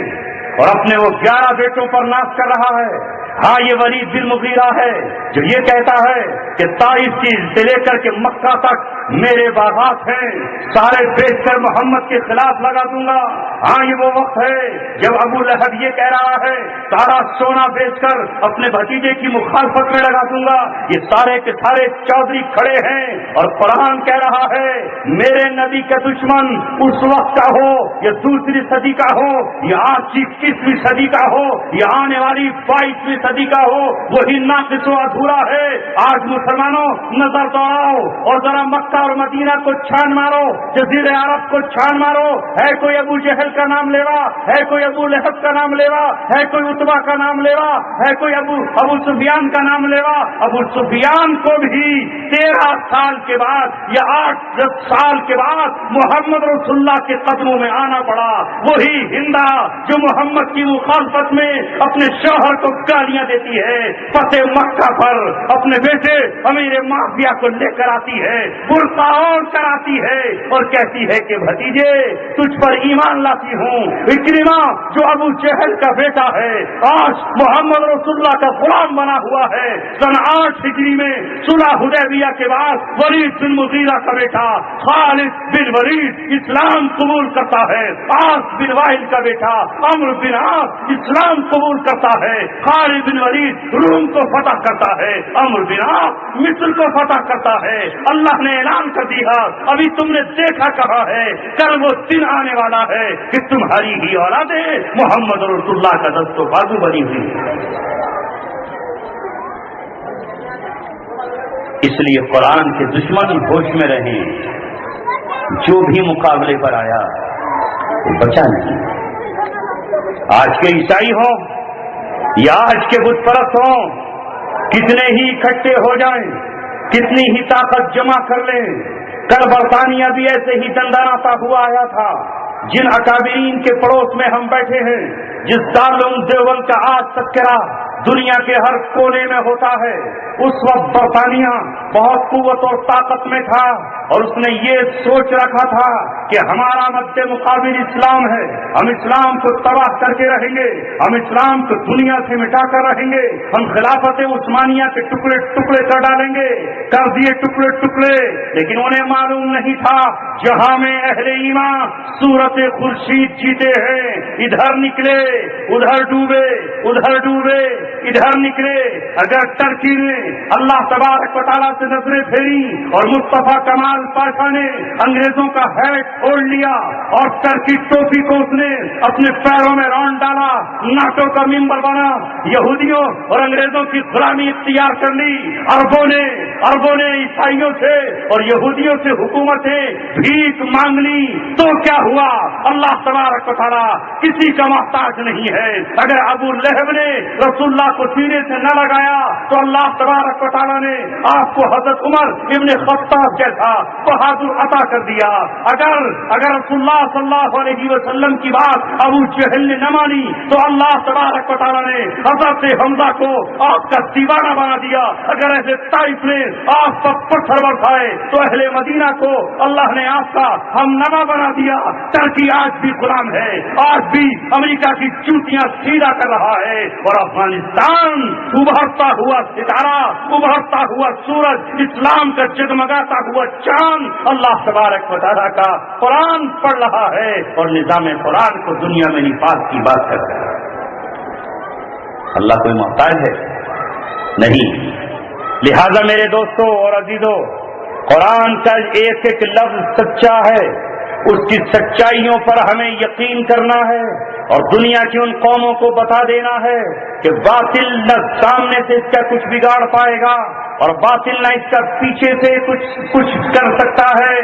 اور اپنے وہ 11 بیٹوں پر ناز کر رہا ہے۔ ہاں یہ ولید بن مغیرہ ہے جو یہ کہتا ہے کہ طائف کی سے لے کر کے مکہ تک میرے باغات ہیں، سارے بیچ کر محمد کے خلاف لگا دوں گا۔ ہاں یہ وہ وقت ہے جب ابو لہب یہ کہہ رہا ہے سارا سونا بیچ کر اپنے بھتیجے کی مخالفت میں لگا دوں گا۔ یہ سارے کے سارے چودھری کھڑے ہیں اور قرآن کہہ رہا ہے میرے نبی کا دشمن اس وقت کا ہو یا دوسری صدی کا ہو یا آج کی 21ویں صدی کا ہو یا آنے والی 22ویں صدی کا ہو، وہی ناقص و ادھورا ہے۔ آج مسلمانوں نظر دوڑاؤ اور ذرا مکہ مکہ اور مدینہ کو چھان مارو، جزیرہ عرب کو چھان مارو، ہے کوئی ابو جہل کا نام لیوا، ہے کوئی ابو لہب کا نام لیوا، ہے کوئی عتبہ کا نام لیوا، ہے کوئی ابو سفیان کا نام لیوا۔ ابو سفیان کو بھی 13 سال کے بعد یا 8-10 سال کے بعد محمد رسول اللہ کے قدموں میں آنا پڑا۔ وہی ہندا جو محمد کی مخالفت میں اپنے شوہر کو گالیاں دیتی ہے، فتح مکہ پر اپنے بیٹے امیر معاویہ کو لے کر آتی ہے، برقع اوڑھ کر آتی ہے اور کہتی ہے کہ بھتیجے تجھ پر ایمان لاتی ہوں۔ اکرمہ جو ابو جہل کا بیٹا ہے آج محمد رسول اللہ کا غلام بنا ہوا ہے۔ سن 8 ہجری میں صلح حدیبیہ کے بعد ولید بن مغیرہ کا بیٹا خالد بن ولید اسلام قبول کرتا ہے۔ عاص بن وائل کا بیٹا عمرو بن عاص اسلام قبول کرتا ہے۔ خالد بن ولید روم کو فتح کرتا ہے، عمرو بن عاص مصر کو فتح کرتا ہے۔ اللہ نے اعلان کر دیا ابھی تم نے دیکھا کہا ہے، کل وہ دن آنے والا ہے کہ تمہاری ہی اولادیں محمد رسول اللہ کا دست و بازو بنی ہوئی۔ اس لیے قرآن کے دشمن ہوش میں رہیں، جو بھی مقابلے پر آیا وہ بچا نہیں۔ آج کے عیسائی ہوں یا آج کے بت پرست ہوں، کتنے ہی اکٹھے ہو جائیں، کتنی ہی طاقت جمع کر لیں، کل برطانیہ بھی ایسے ہی دندناتا ہوا آیا تھا۔ جن اکابرین کے پڑوس میں ہم بیٹھے ہیں، جس دارالعلوم دیوبند کا آج تذکرہ دنیا کے ہر کونے میں ہوتا ہے، اس وقت برطانیہ بہت قوت اور طاقت میں تھا اور اس نے یہ سوچ رکھا تھا کہ ہمارا مد مقابل اسلام ہے، ہم اسلام کو تباہ کر کے رہیں گے، ہم اسلام کو دنیا سے مٹا کر رہیں گے، ہم خلافت عثمانیہ کے ٹکڑے ٹکڑے کر ڈالیں گے، کر دیے ٹکڑے ٹکڑے۔ لیکن انہیں معلوم نہیں تھا جہاں میں اہل ایمان صورت خورشید جیتے ہیں، ادھر نکلے ادھر ڈوبے، ادھر ڈوبے ادھر نکلے۔ اگر ٹرکی نے اللہ تبارک و تعالیٰ سے نظریں پھیری اور مصطفیٰ کمال پاشا نے انگریزوں کا ہیٹ کھول لیا اور ٹرکی ٹوپی کو اس نے اپنے پیروں میں رونڈ ڈالا، ناٹو کا ممبر بنا، یہودیوں اور انگریزوں کی غلامی اختیار کر لی، اربوں نے عیسائیوں سے اور یہودیوں سے حکومتیں بھیک مانگ لی، تو کیا ہوا؟ اللہ تبارک و تعالیٰ کسی کا محتاج نہیں ہے۔ اگر ابو لہب نے رسول اللہ کو سینے سے نہ لگایا تو اللہ تبارک و تعالیٰ نے آپ کو حضرت عمر ابن خطاب جیسا بہادر عطا کر دیا۔ اگر رسول اللہ صلی اللہ علیہ وسلم کی بات ابو جہل نے نہ مانی تو اللہ تبارک و تعالیٰ نے حضرت حمزہ کو آپ کا دیوانہ بنا دیا۔ اگر ایسے طائف نے آپ پر پتھر برسائے تو اہل مدینہ کو اللہ نے آپ کا ہم نوا بنا دیا۔ ترکی آج بھی غلام ہے، آج بھی امریکہ کی چوٹیاں سیدھا کر رہا ہے، اور افغانستان ابھرتا ہوا ستارہ، ابھرتا ہوا سورج، اسلام کا جگمگاتا ہوا چاند اللہ تبارک و تعالیٰ کا قرآن پڑھ رہا ہے اور نظام قرآن کو دنیا میں نفاذ کی بات کر رہا ہے۔ اللہ کوئی محتاج ہے؟ نہیں۔ لہذا میرے دوستوں اور عزیزوں، قرآن کا ایک ایک لفظ سچا ہے، اس کی سچائیوں پر ہمیں یقین کرنا ہے اور دنیا کی ان قوموں کو بتا دینا ہے کہ باطل نہ سامنے سے اس کا کچھ بگاڑ پائے گا اور باطل نہ اس کا پیچھے سے کچھ کر سکتا ہے۔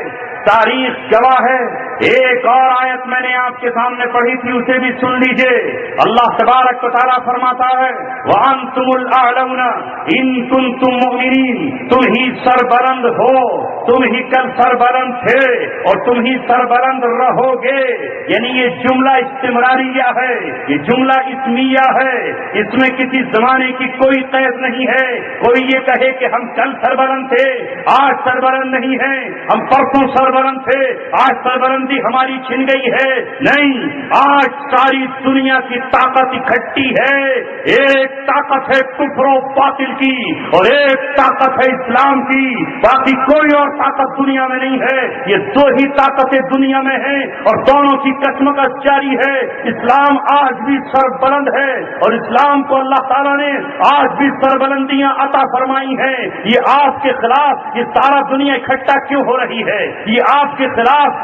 تاریخ گواہ ہے۔ ایک اور آیت میں نے آپ کے سامنے پڑھی تھی، اسے بھی سن لیجئے۔ اللہ تبارک و تعالیٰ فرماتا ہے وَأَنْتُمُ الْأَعْلَوْنَ إِن كُنتُم مُؤْمِنِينَ، تم ہی سربلند ہو، تم ہی کل سربلند تھے اور تم ہی سربلند رہو گے۔ یعنی یہ جملہ استمراریہ ہے، یہ جملہ اسمیہ ہے، اس میں کسی زمانے کی کوئی قید نہیں ہے۔ کوئی یہ کہے کہ ہم کل سربلند تھے، آج سربلند نہیں ہیں، ہم پرسوں سربلند تھے، آج سربلندی ہماری چھن گئی ہے، نہیں۔ آج ساری دنیا کی طاقت اکٹھی ہے، ایک طاقت ہے کفر و باطل کی اور ایک طاقت ہے اسلام کی، باقی کوئی اور طاقت دنیا میں نہیں ہے۔ یہ دو ہی طاقتیں دنیا میں ہیں اور دونوں کی کشمکش جاری ہے۔ اسلام آج بھی سربلند ہے اور اسلام کو اللہ تعالیٰ نے آج بھی سربلندیاں عطا فرمائی ہیں۔ یہ آپ کے خلاف یہ سارا دنیا اکٹھا کیوں ہو رہی ہے؟ یہ آپ کے خلاف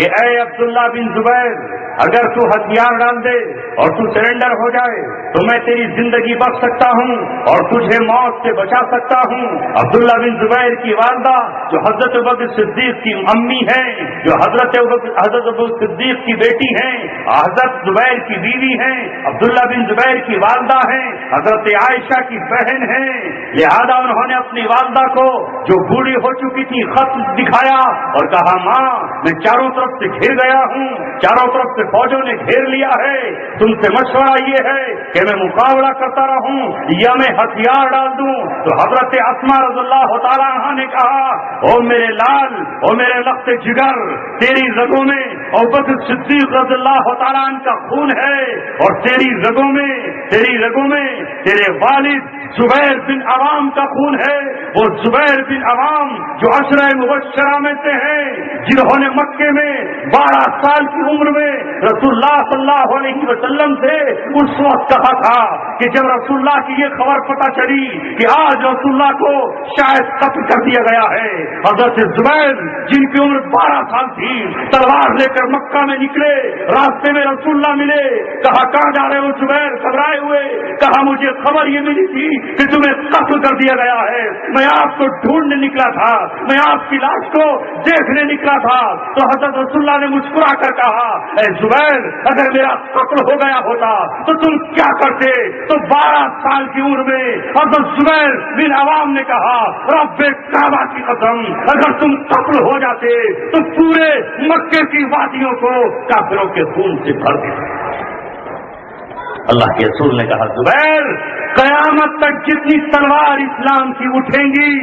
کہ اے عبداللہ بن زبیر، اگر تو ہتھیار ڈال دے اور تو سرنڈر ہو جائے تو میں تیری زندگی بخش سکتا ہوں اور تجھے موت سے بچا سکتا ہوں۔ عبداللہ بن زبیر کی والدہ جو حضرت ابوبکر صدیق کی امی ہیں، جو حضرت ابوبکر صدیق کی بیٹی ہیں، حضرت زبیر کی بیوی ہیں، عبداللہ بن زبیر کی والدہ ہیں، حضرت عائشہ کی بہن ہیں، لہذا انہوں نے اپنی والدہ کو جو بوڑھی ہو چکی تھی خط دکھایا اور کہا ماں میں چاروں طرف سے گھر گیا ہوں، چاروں طرف سے فوجوں نے گھیر لیا ہے، تم سے مشورہ یہ ہے کہ میں مقابلہ کرتا رہوں یا میں ہتھیار ڈال دوں؟ تو حضرت اسماء رضی اللہ تعالیٰ عنہا نے کہا او میرے لال، او میرے لخت جگر، تیری رگوں میں ابوبکر صدیق رضی اللہ تعالیٰ عنہ کا خون ہے اور تیری رگوں میں تیرے والد زبیر بن عوام کا خون ہے، وہ زبیر بن عوام جو عشرہ مبشرہ میں سے ہیں، جنہوں نے مکے میں 12 سال کی عمر میں رسول اللہ صلی اللہ علیہ وسلم سے اس وقت کہا تھا کہ جب رسول اللہ کی یہ خبر پتہ چلی کہ آج رسول اللہ کو شاید قتل کر دیا گیا ہے، حضرت زبیر جن کی عمر 12 سال تھی تلوار لے کر مکہ میں نکلے، راستے میں رسول اللہ ملے، کہا کہاں جا رہے ہو زبیر؟ گھبرائے ہوئے کہا مجھے خبر یہ ملی تھی کہ تمہیں قتل کر دیا گیا ہے، میں آپ کو ڈھونڈنے نکلا تھا، میں آپ کی لاش کو دیکھنے نکلا تھا۔ تو حضرت رسول اللہ نے مسکرا کر کہا اے زبیر اگر میرا قتل ہو گیا ہوتا تو تم کیا کرتے؟ تو 12 سال کی عمر میں حضرت زبیر بن عوام نے کہا رب کعبہ کی قسم اگر تم قتل ہو جاتے تو پورے مکے کی وادیوں کو کافروں کے خون سے بھر دیتے۔ اللہ کے رسول نے کہا زبیر قیامت تک جتنی تلوار اسلام کی اٹھیں گی،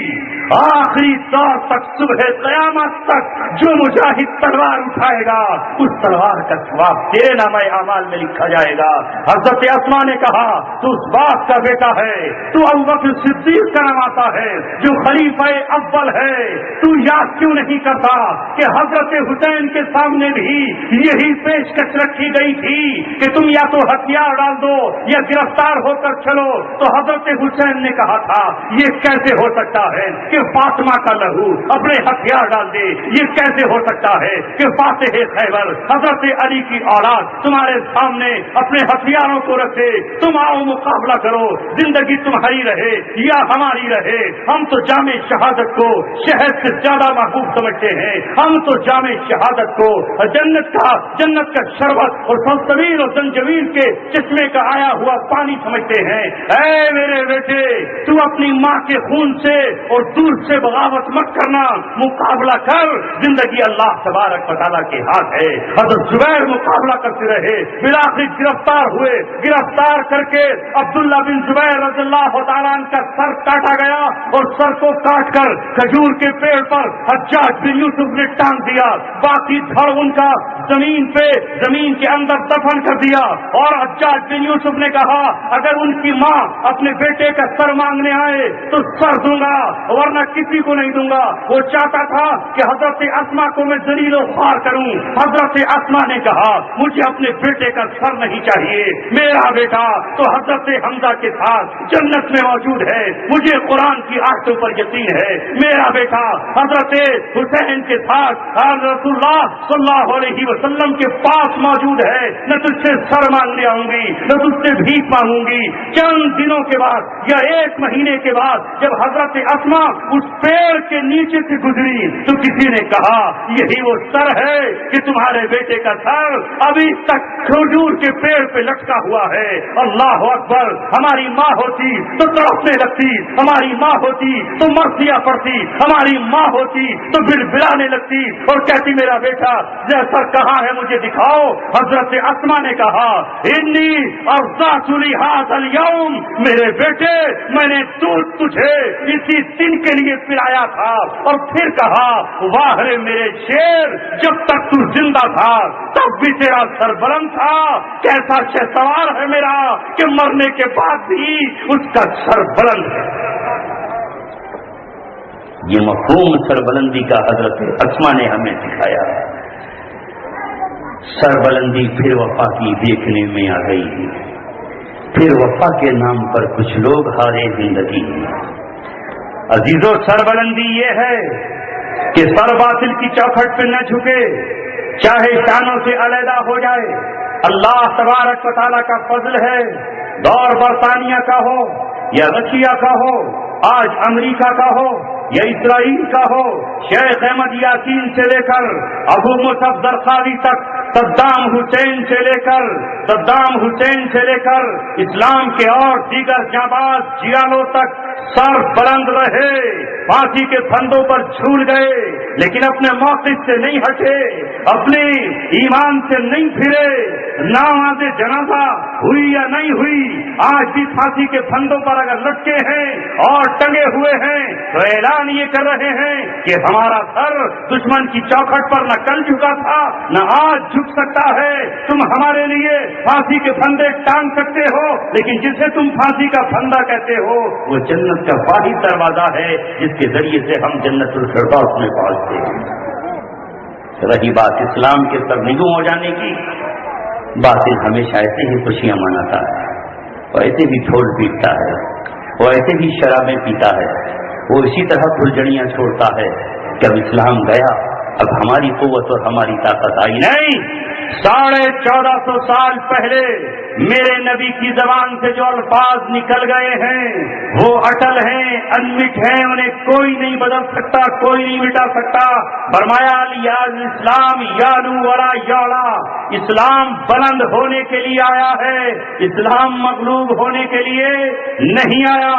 آخری دور تک صبح قیامت تک جو مجاہد تلوار اٹھائے گا اس تلوار کا ثواب تیرے نامہ اعمال میں لکھا جائے گا۔ حضرت اسماء نے کہا تو اس باپ کا بیٹا ہے، تو ابوبکر صدیق کا نام آتا ہے جو خلیفہ اول ہے، تو یاد کیوں نہیں کرتا کہ حضرت حسین کے سامنے بھی یہی پیشکش رکھی گئی تھی کہ تم یا تو ہتھیار ڈال دو یا گرفتار ہو کر چلو؟ تو حضرت حسین نے کہا تھا یہ کیسے ہو سکتا ہے کہ فاطمہ کا لہو اپنے ہتھیار ڈال دے، یہ کیسے ہو سکتا ہے کہ فاتح خیبر حضرت علی کی اولاد تمہارے سامنے اپنے ہتھیاروں کو رکھے، تم آؤ مقابلہ کرو، زندگی تمہاری رہے یا ہماری رہے، ہم تو جامع شہادت کو شہد سے زیادہ محبوب سمجھتے ہیں، ہم تو جامع شہادت کو جنت کا شربت اور سلسبیل اور زنجبیل کے چشمے کا آیا ہوا پانی سمجھتے ہیں۔ اے میرے بیٹے تو اپنی ماں کے خون سے اور دودھ سے بغاوت مت کرنا، مقابلہ کر، زندگی اللہ تبارک و تعالیٰ کے ہاتھ ہے۔ حضرت زبیر مقابلہ کرتے رہے، بالآخر گرفتار ہوئے، گرفتار کر کے عبداللہ بن زبیر رضی اللہ تعالیٰ عنہ کا سر کاٹا گیا اور سر کو کاٹ کر کھجور کے پیڑ پر حجاج بن یوسف نے ٹانگ دیا، باقی دھڑ ان کا زمین کے اندر دفن کر دیا۔ اور حجاج بن یوسف نے کہا اگر ان کی ماں اپنے بیٹے کا سر مانگنے آئے تو سر دوں گا ورنہ کسی کو نہیں دوں گا۔ وہ چاہتا تھا کہ حضرت اسماء کو میں ذلیل و خوار کروں۔ حضرت اسماء نے کہا مجھے اپنے بیٹے کا سر نہیں چاہیے، میرا بیٹا تو حضرت حمزہ کے ساتھ جنت میں موجود ہے، مجھے قرآن کی آیتوں پر یقین ہے، میرا بیٹا حضرت حسین کے ساتھ رسول اللہ صلی اللہ علیہ وسلم کے پاس موجود ہے، نہ تجھ سے سر مانگنے آؤں گی نہ تجھ سے بھیک مانگوں گی۔ چند دنوں کے بعد یا 1 مہینے کے بعد جب حضرت اسماء اس پیڑ کے نیچے سے گزری تو کسی نے کہا یہی وہ سر ہے کہ تمہارے بیٹے کا سر ابھی تک کھجور کے پیڑ پہ لٹکا ہوا ہے۔ اللہ اکبر! ہماری ماں ہوتی تو تڑپنے لگتی، ہماری ماں ہوتی تو مرثیہ پڑتی، ہماری ماں ہوتی تو بلبلانے لگتی اور کہتی میرا بیٹا سر کہاں ہے مجھے دکھاؤ۔ حضرت اسماء نے کہا انی ارضعت لہذا اليوم، میرے بیٹے میں نے تجھے اسی دن کے لیے پلایا تھا۔ اور پھر کہا واہ رے میرے شیر، جب تک تو زندہ تھا تب بھی تیرا سر بلند تھا، کیسا شہسوار ہے میرا کہ مرنے کے بعد بھی اس کا سر بلند ہے۔ یہ مفہوم سربلندی کا حضرت اسماء نے ہمیں سکھایا۔ سربلندی پھر وفا کی دیکھنے میں آ گئی، پھر وفا کے نام پر کچھ لوگ ہارے زندگی۔ عزیزو سربلندی یہ ہے کہ سر باطل کی چوکھٹ پہ نہ جھکے، چاہے شانوں سے علیحدہ ہو جائے، اللہ تبارک و تعالیٰ کا فضل ہے، دور برطانیہ کا ہو یا رشیا کا ہو، آج امریکہ کا ہو یا اسرائیل کا ہو، شیخ احمد یاسین سے لے کر ابو مصعب زرقاوی تک، صدام حسین سے لے کر اسلام کے اور دیگر جانباز جیالوں تک سر بلند رہے، پھانسی کے پھندوں پر جھول گئے، لیکن اپنے موقف سے نہیں ہٹے، اپنے ایمان سے نہیں پھرے، نماز جنازہ ہوئی یا نہیں ہوئی، آج بھی پھانسی کے پھندوں پر اگر لٹکے ہیں اور ٹنگے ہوئے ہیں تو اعلان یہ کر رہے ہیں کہ ہمارا سر دشمن کی چوکھٹ پر نہ کل جھکا تھا نہ آج جھک سکتا ہے، تم ہمارے لیے پھانسی کے پھندے ٹانگ سکتے ہو، لیکن جسے تم پھانسی کا پھندا کہتے ہو وہ جنت کا واحد دروازہ ہے جس کے ذریعے سے ہم جنت الفردوس میں پہنچتے ہیں۔ رہی بات اسلام کے سرنگوں ہو جانے کی، باطل ہمیشہ ایسے ہی خوشیاں مناتا ہے، وہ ایسے بھی ڈھول پیٹتا ہے، وہ ایسے بھی شرابیں پیتا ہے، وہ اسی طرح پھلجھڑیاں چھوڑتا ہے کہ اب اسلام گیا، اب ہماری قوت اور ہماری طاقت آئی نہیں۔ 1450 سال پہلے میرے نبی کی زبان سے جو الفاظ نکل گئے ہیں وہ اٹل ہیں، انمٹ ہیں، انہیں کوئی نہیں بدل سکتا، کوئی نہیں مٹا سکتا۔ فرمایا اسلام یالو ولا یالا، اسلام بلند ہونے کے لیے آیا ہے، اسلام مغلوب ہونے کے لیے نہیں آیا،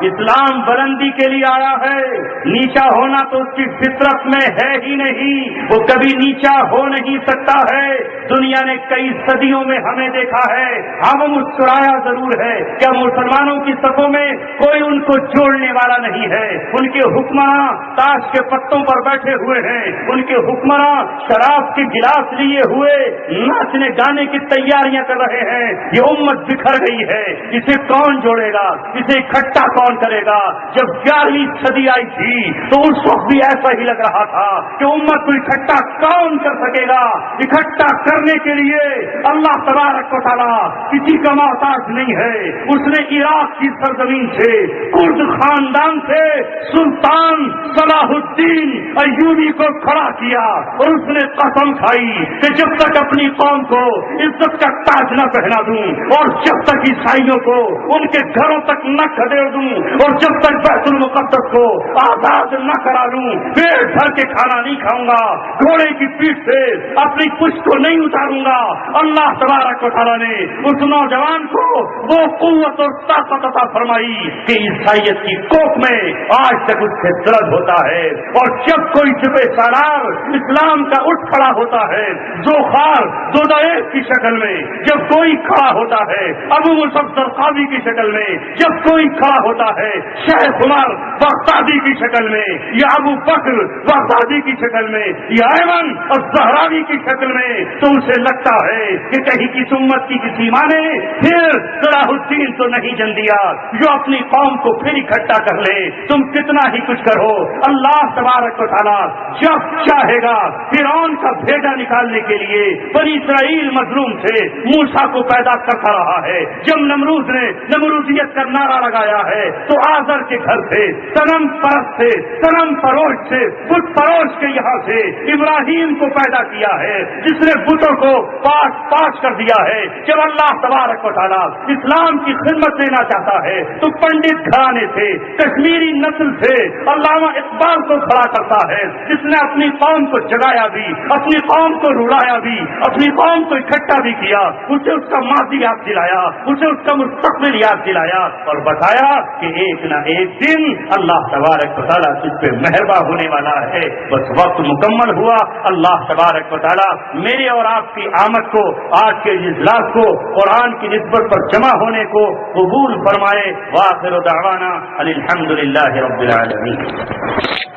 اسلام بلندی کے لیے آیا ہے۔ نیچا ہونا تو اس کی فطرت میں ہے ہی نہیں، وہ کبھی نیچا ہو نہیں سکتا ہے۔ دنیا نے کئی صدیوں میں ہمیں دیکھا ہے، ہم مسکرایا ضرور ہے، کیا مسلمانوں کی صفوں میں کوئی ان کو جوڑنے والا نہیں ہے؟ ان کے حکمراں تاش کے پتوں پر بیٹھے ہوئے ہیں، ان کے حکمراں شراب کے گلاس لیے ہوئے ناچنے گانے کی تیاریاں کر رہے ہیں۔ یہ امت بکھر گئی ہے، اسے کون جوڑے گا، اسے اکٹھا کون کرے گا؟ جب 11ویں صدی آئی تھی تو اس وقت بھی ایسا ہی لگ رہا تھا کہ امت کو اکٹھا کون کر سکے گا؟ اکٹھا کرنے کے لیے اللہ تبارک و تعالیٰ کسی کا محتاج نہیں ہے۔ اس نے عراق کی سرزمین سے کرد خاندان سے سلطان صلاح الدین ایوبی کو کھڑا کیا اور اس نے قسم کھائی کہ جب تک اپنی قوم کو عزت کا تاج نہ پہنا دوں اور جب تک عیسائیوں کو ان کے گھروں تک نہ کھدیڑ دوں اور جب تک بیت المقدس کو آزاد نہ کرا لوں، پیٹ بھر کے کھانا نہیں کھاؤں گا، گھوڑے کی پیٹھ سے اپنی پشت کو نہیں اتاروں گا۔ اللہ تبارک و تعالیٰ نے اس نوجوان کو وہ قوت اور طاقت عطا فرمائی کہ عیسائیت کی کوکھ میں آج تک اس سے درد ہوتا ہے، اور جب کوئی جبے سالار اسلام کا اٹھ کھڑا ہوتا ہے، زوخار زودائف کی شکل میں جب کوئی کھڑا ہوتا ہے، ابو مصعب زرقاوی کی شکل میں جب کوئی کھڑا ہوتا ہے، شیخ عمر بغدادی کی شکل میں یا ابو بکر بغدادی کی شکل میں یا ایمن الزہراوی کی شکل میں، تو اسے لگتا ہے کہ کہیں کس امت کی کسی ماں نے پھر صلاح الدین تو نہیں جن دیا جو اپنی قوم کو پھر اکٹھا کر لے۔ تم کتنا ہی کچھ کرو، اللہ تبارک و تعالیٰ جب چاہے گا فرعون کا بھیجا نکالنے کے لیے بنی اسرائیل مظلوم سے موسیٰ کو پیدا کرتا رہا ہے۔ جب نمرود نے نمرودیت کا نعرہ لگایا ہے تو آزر کے گھر سے، صنم پرست سے، صنم فروش سے، بت فروش کے یہاں سے ابراہیم کو پیدا کیا ہے جس نے بتوں کو پاش کر دیا ہے۔ جب اللہ تبارک و تعالیٰ اسلام کی خدمت لینا چاہتا ہے تو پنڈت گھرانے سے، کشمیری نسل سے علامہ اقبال کو کھڑا کرتا ہے جس نے اپنی قوم کو جگایا بھی، اپنی قوم کو رلایا بھی، اپنی قوم کو اکٹھا بھی کیا، اسے اس کا ماضی یاد دلایا، اسے اس کا مستقبل یاد دلایا اور بتایا کہ ایک نہ ایک دن اللہ تبارک و تعالیٰ تجھ پہ مہربان ہونے والا ہے۔ بس وقت مکمل ہوا۔ اللہ تبارک و تعالیٰ میرے اور آپ کی آمد کو، آج کے اجلاس کو قرآن کی نسبت پر جمع ہونے کو قبول فرمائے۔ وآخر دعوانا الحمدللہ رب العالمین۔